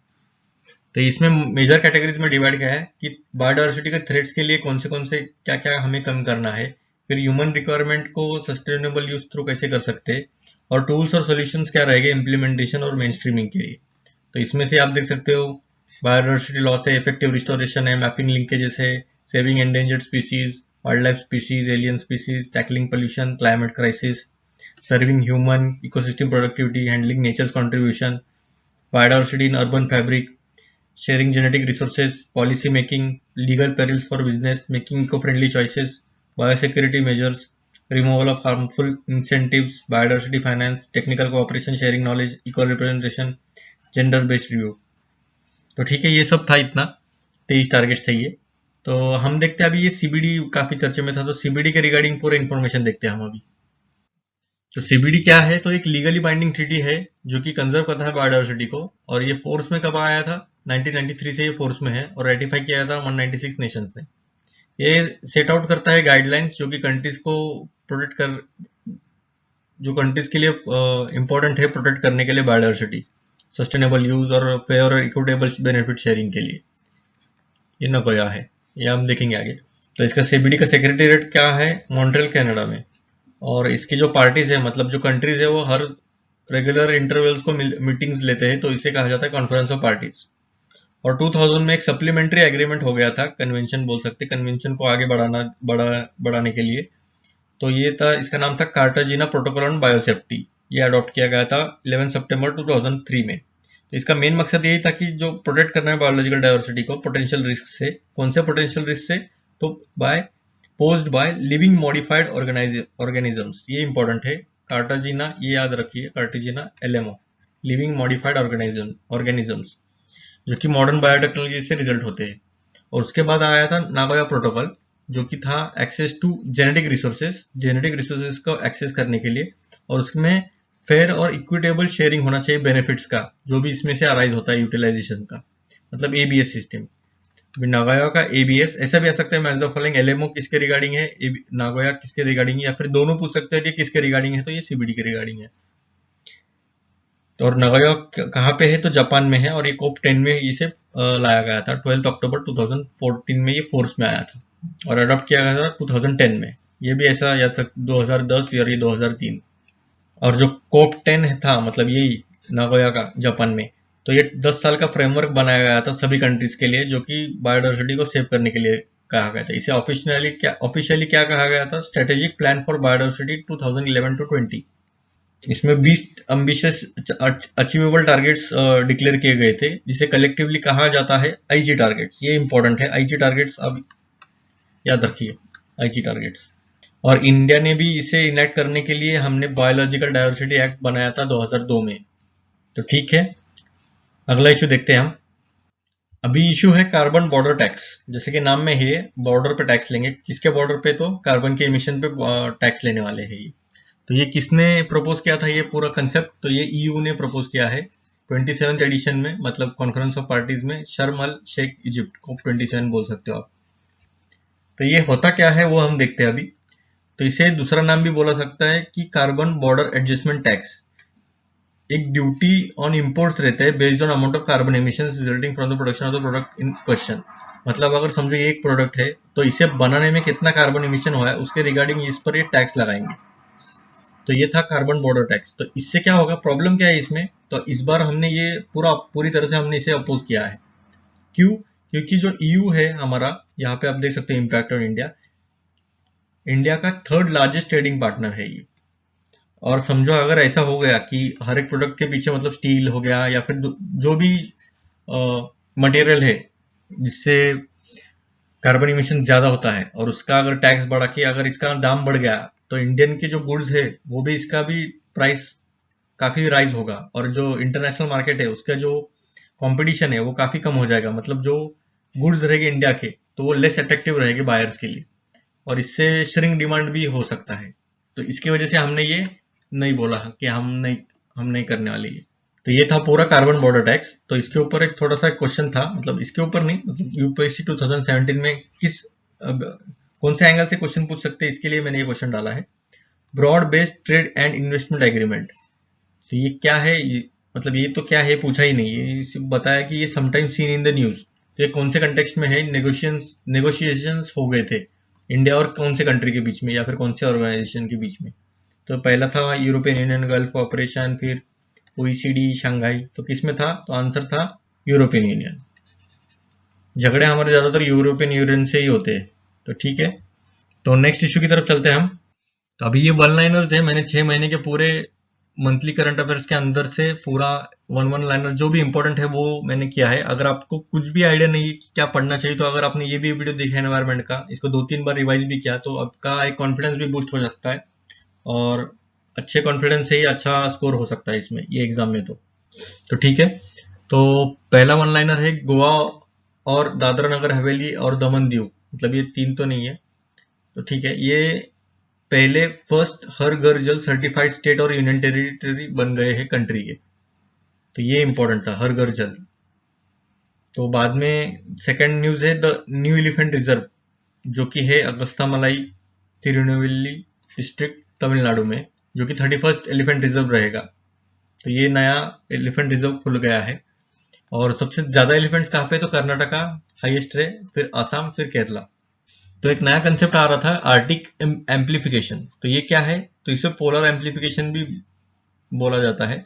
तो इसमें मेजर कैटेगरीज में डिवाइड किया है कि बायोडाइवर्सिटी के थ्रेट्स के लिए कौन से क्या क्या हमें कम करना है, फिर ह्यूमन रिक्वायरमेंट को सस्टेनेबल यूज थ्रू कैसे कर सकते हैं, और टूल्स और सॉल्यूशंस क्या रहेंगे इम्प्लीमेंटेशन और मेन स्ट्रीमिंग के लिए। तो इसमें से आप देख सकते हो बायोडाइवर्सिटी लॉस है, इफेक्टिव रिस्टोरेशन है, मैपिंग लिंकेजेस है, saving endangered species, wildlife species, alien species, tackling pollution, climate crisis, serving human ecosystem productivity, handling nature's contribution, biodiversity in urban fabric, sharing genetic resources, policy making, legal perils for business, making eco-friendly choices, biosecurity measures, removal of harmful incentives, biodiversity finance, technical cooperation, sharing knowledge, equal representation, gender based review। तो ठीक है, ये सब था, इतना 23 targets थे ये। तो हम देखते हैं अभी, ये सीबीडी काफी चर्चे में था, तो सीबीडी के रिगार्डिंग पूरे इन्फॉर्मेशन देखते हैं हम अभी। तो सीबीडी क्या है, तो एक लीगली बाइंडिंग ट्रीटी है जो कि कंजर्व करता है बायोडाइवर्सिटी को, और ये फोर्स में कब आया था, 1993 से ये फोर्स में है, और रेटिफाई किया था 196 नेशंस ने। ये सेट आउट करता है गाइडलाइंस जो कि कंट्रीज को प्रोटेक्ट कर, जो कंट्रीज के लिए इंपॉर्टेंट है प्रोटेक्ट करने के लिए बायोडाइवर्सिटी, सस्टेनेबल यूज और फेयर और इक्विटेबल बेनिफिट शेयरिंग के लिए। ये नगोया है, ये हम देखेंगे आगे। तो इसका सीबीडी का सेक्रेटेरिएट क्या है, मॉन्ट्रियल कनाडा में। और इसकी जो पार्टीज है, मतलब जो कंट्रीज है, वो हर रेगुलर इंटरवल्स को मीटिंग्स लेते हैं, तो इसे कहा जाता है कॉन्फ्रेंस ऑफ पार्टीज। और 2000 में एक सप्लीमेंट्री एग्रीमेंट हो गया था, कन्वेंशन बोल सकते, कन्वेंशन को आगे बढ़ाने के लिए। तो ये था, इसका नाम था कार्टाजीना प्रोटोकॉल ऑन बायोसेफ्टी। ये अडॉप्ट किया गया था 11 सितंबर 2003 में। तो इसका मेन मकसद यही था कि जो प्रोटेक्ट करना है बायोलॉजिकल डाइवर्सिटी को पोटेंशियल रिस्क से। कौन से पोटेंशियल रिस्क से, तो posed by living modified organisms. ये इंपॉर्टेंट है, कार्टाजीना ये याद रखिए, कार्टाजीना LMO, लिविंग मॉडिफाइड ऑर्गेनिजम्स, जो कि मॉडर्न बायोटेक्नोलॉजी से रिजल्ट होते हैं। और उसके बाद आया था नागोया प्रोटोकॉल, जो कि था एक्सेस टू जेनेटिक रिसोर्सेज को एक्सेस करने के लिए, और उसमें फेयर और इक्विटेबल शेयरिंग होना चाहिए बेनिफिट्स का, जो भी इसमें से अराइज होता है यूटिलाइजेशन का, मतलब ABS सिस्टम। नागोया का ABS ऐसा भी आ सकता है, मैच द फॉलोइंग, LMO किसके रिगार्डिंग है, नागोया किसके रिगार्डिंग है, या फिर दोनों पूछ सकते हैं कि किसके रिगार्डिंग है, तो ये CBD के रिगार्डिंग है। और नागोया कहाँ पे है, तो जापान में है, और ये COP 10 में इसे लाया गया था। 12 अक्टूबर 2014 में ये फोर्स में आया था, और अडॉप्ट किया गया था 2010 में। ये भी ऐसा या तक 2010 या 2003। और जो COP 10 था, मतलब यही नागोया का जापान में, तो ये 10 साल का फ्रेमवर्क बनाया गया था सभी कंट्रीज के लिए, जो कि बायोडाइवर्सिटी को सेव करने के लिए कहा गया था। इसे ऑफिशियली क्या कहा गया था, strategic plan for biodiversity 2011 to 20। इसमें 20 एम्बिशियस अचीवेबल टारगेट्स डिक्लेयर किए गए थे, जिसे कलेक्टिवली कहा जाता है IG टारगेट्स। ये इंपॉर्टेंट है, IG टारगेट्स अब याद रखिए, IG टारगेट्स। और इंडिया ने भी इसे इनेक्ट करने के लिए हमने बायोलॉजिकल डाइवर्सिटी एक्ट बनाया था 2002 में। तो ठीक है, अगला इशू देखते हैं हम। अभी इशू है कार्बन बॉर्डर टैक्स। जैसे कि नाम में है, बॉर्डर पे टैक्स लेंगे। किसके बॉर्डर पे, तो कार्बन के इमिशन पे टैक्स लेने वाले हैं ये। तो ये किसने प्रपोज किया था ये पूरा कंसेप्ट, तो ये EU ने प्रपोज किया है 27th एडिशन में, मतलब कॉन्फ्रेंस ऑफ पार्टीज में, शर्म अल शेख इजिप्ट, COP 27 बोल सकते हो आप। तो ये होता क्या है वो हम देखते हैं अभी। तो इसे दूसरा नाम भी बोला सकता है कि कार्बन बॉर्डर एडजस्टमेंट टैक्स। एक ड्यूटी ऑन इंपोर्ट्स रहता है based on amount of carbon emissions resulting from the production of the product in question. मतलब अगर समझो ये एक प्रोडक्ट है, तो इसे बनाने में कितना कार्बन एमिशन हुआ है उसके रिगार्डिंग इस पर ये टैक्स लगाएंगे। तो ये था कार्बन बॉर्डर टैक्स। तो इससे क्या होगा, प्रॉब्लम क्या है इसमें, तो इस बार हमने ये पूरी तरह से हमने इसे अपोज किया है। क्यों? क्योंकि जो ईयू है हमारा, यहाँ पे आप देख सकते हैं इम्पैक्ट ऑन इंडिया, इंडिया का थर्ड लार्जेस्ट ट्रेडिंग पार्टनर है ये। और समझो अगर ऐसा हो गया कि हर एक प्रोडक्ट के पीछे मतलब स्टील हो गया या फिर जो भी मटेरियल है जिससे कार्बन इमिशन ज्यादा होता है, और उसका अगर टैक्स बढ़ा के अगर इसका दाम बढ़ गया, तो इंडियन के जो गुड्स है वो भी, इसका भी प्राइस काफी राइज होगा, और जो इंटरनेशनल मार्केट है उसका जो कंपटीशन है वो काफी कम हो जाएगा। मतलब जो गुड्स रहेगी इंडिया के, तो वो लेस अट्रैक्टिव रहेगी बायर्स के लिए, और इससे श्रिंक डिमांड भी हो सकता है। तो इसकी वजह से हमने ये नहीं बोला कि हम नहीं करने वाले ये। तो ये था पूरा कार्बन बॉर्डर टैक्स। तो इसके ऊपर एक थोड़ा सा क्वेश्चन था, मतलब इसके ऊपर नहीं, मतलब यूपीएससी 2017 में कौन से एंगल से क्वेश्चन पूछ सकते हैं, इसके लिए मैंने ये क्वेश्चन डाला है। Broad based trade and investment agreement, तो ये क्या है, मतलब ये तो क्या है पूछा ही नहीं, ये सिर्फ बताया कि ये sometimes seen in the news. तो ये कौन से कंटेक्स्ट में है, नेगोशिएशंस हो गए थे इंडिया और कौन से कंट्री के बीच में, या फिर कौन से ऑर्गेनाइजेशन के बीच में। तो पहला था यूरोपियन यूनियन, गल्फ कॉपरेशन, फिर ओईसीडी, शंघाई। तो किस में था, तो आंसर था यूरोपियन यूनियन। झगड़े हमारे ज्यादातर यूरोपियन यूनियन से ही होते हैं। तो ठीक है, तो नेक्स्ट इश्यू की तरफ चलते हैं हम। तो अभी ये वन लाइनर्स है, मैंने 6 महीने के पूरे मंथली करंट अफेयर्स के अंदर से पूरा वन लाइनर जो भी इंपॉर्टेंट है वो मैंने किया है। अगर आपको कुछ भी आइडिया नहीं है कि क्या पढ़ना चाहिए, तो अगर आपने ये भी वीडियो देखा एनवायरमेंट का, इसको 2-3 बार रिवाइज भी किया, तो आपका एक कॉन्फिडेंस भी बूस्ट हो सकता है, और अच्छे कॉन्फिडेंस से ही अच्छा स्कोर हो सकता है इसमें, ये एग्जाम में। तो ठीक है, तो पहला वन लाइनर है, गोवा और दादरा नगर हवेली और दमन दीव, मतलब ये 3 तो नहीं है। तो ठीक है, ये पहले फर्स्ट हर घर जल सर्टिफाइड स्टेट और यूनियन टेरिटरी बन गए हैं कंट्री के। तो ये इंपॉर्टेंट था, हर घर जल। तो बाद में सेकंड न्यूज है, द न्यू एलिफेंट रिजर्व, जो कि है अगस्ता मलाई तिरुनेलवेली डिस्ट्रिक्ट तमिलनाडु में, जो कि 31st एलिफेंट रिजर्व रहेगा। तो ये नया एलिफेंट रिजर्व खुल गया है। और सबसे ज्यादा एलिफेंट्स कहाँ पे, तो कर्नाटका हाईएस्ट है, फिर आसाम, फिर केरला। तो एक नया कंसेप्ट आ रहा था, आर्टिक एम्प्लीफिकेशन। तो ये क्या है, तो इसे पोलर एम्प्लीफिकेशन भी बोला जाता है।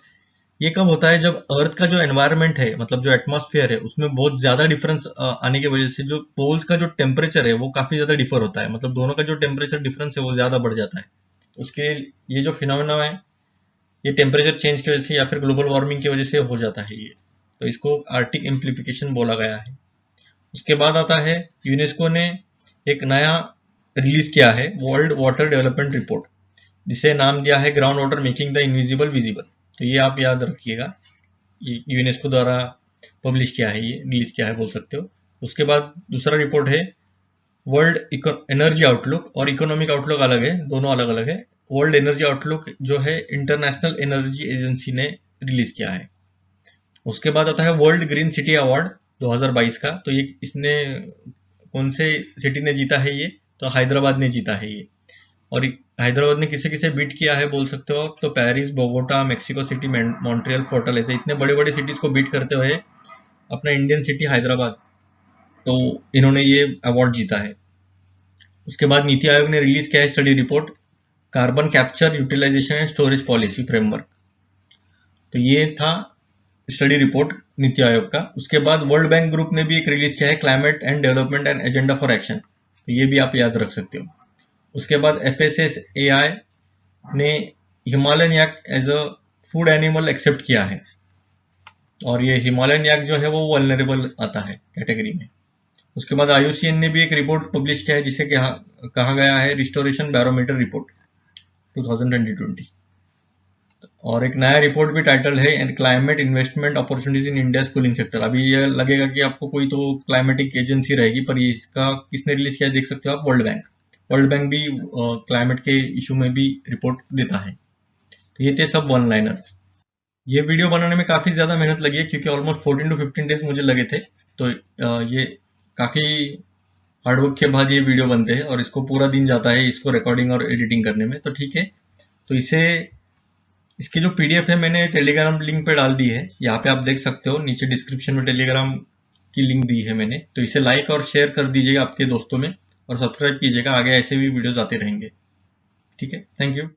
ये कब होता है, जब अर्थ का जो एनवायरनमेंट है, मतलब जो एटमॉस्फेयर है, उसमें बहुत ज्यादा डिफरेंस आने की वजह से जो पोल्स का जो टेम्परेचर है वो काफी ज्यादा डिफर होता है, मतलब दोनों का जो टेम्परेचर डिफरेंस है वो ज्यादा बढ़ जाता है। उसके ये जो फिनोमेना है, ये टेम्परेचर चेंज की वजह से या फिर ग्लोबल वार्मिंग की वजह से हो जाता है ये। तो इसको आर्टिक एम्प्लीफिकेशन बोला गया है। उसके बाद आता है, यूनेस्को ने एक नया रिलीज किया है, वर्ल्ड वाटर डेवलपमेंट रिपोर्ट, जिसे नाम दिया है ground water making the invisible visible. तो ये आप याद रखिएगा, ये यूनेस्को द्वारा पब्लिश किया है, ये रिलीज किया है बोल सकते हो। उसके बाद दूसरा रिपोर्ट है वर्ल्ड एनर्जी आउटलुक, और इकोनॉमिक आउटलुक अलग है, दोनों अलग अलग है। वर्ल्ड एनर्जी आउटलुक जो है इंटरनेशनल एनर्जी एजेंसी ने रिलीज किया है। उसके बाद आता है वर्ल्ड ग्रीन सिटी अवार्ड 2022 का। तो ये इसने कौन से सिटी ने जीता है ये, तो हैदराबाद ने जीता है ये। और हैदराबाद ने किसे किसे बीट किया है बोल सकते हो आप, तो Paris, Bogota, Mexico City, Montreal, Fortaleza, इतने बड़े बड़े सिटीज को बीट करते हुए अपना इंडियन सिटी हैदराबाद, तो इन्होंने ये अवार्ड जीता है। उसके बाद नीति आयोग ने रिलीज किया है study report, carbon capture, utilisation and storage policy framework. तो ये था स्टडी रिपोर्ट नीति आयोग का। उसके बाद वर्ल्ड बैंक ग्रुप ने भी एक रिलीज किया है, climate and development and agenda for action. तो ये भी आप याद रख सकते हो। उसके बाद FSSAI ने Himalayan yak as a food animal accept किया है, और ये हिमालयन याक जो है वो वल्नरेबल आता है कैटेगरी में। उसके बाद IUCN ने भी एक रिपोर्ट पब्लिश किया है, जिसे कहा गया है रिस्टोरेशन बैरोमीटर रिपोर्ट 2020। और एक नया रिपोर्ट भी टाइटल है and climate investment opportunities in India cooling sector. अभी ये लगेगा कि आपको कोई तो क्लाइमेटिक एजेंसी रहेगी, पर ये इसका किसने रिलीज किया देख सकते हो आप, वर्ल्ड बैंक भी क्लाइमेट के इशू में भी रिपोर्ट देता है। तो ये थे सब वन लाइनर्स। ये वीडियो बनाने में काफी ज्यादा मेहनत लगी है, क्योंकि ऑलमोस्ट 14 to 15 डेज मुझे लगे थे। तो ये काफी हार्डवर्क के बाद ये वीडियो बनते हैं, और इसको पूरा दिन जाता है इसको रिकॉर्डिंग और एडिटिंग करने में। तो ठीक है, तो इसकी जो PDF है मैंने टेलीग्राम लिंक पे डाल दी है, यहाँ पे आप देख सकते हो, नीचे डिस्क्रिप्शन में टेलीग्राम की लिंक दी है मैंने। तो इसे लाइक और शेयर कर दीजिएगा आपके दोस्तों में, और सब्सक्राइब कीजिएगा, आगे ऐसे भी वीडियोस आते रहेंगे। ठीक है, थैंक यू।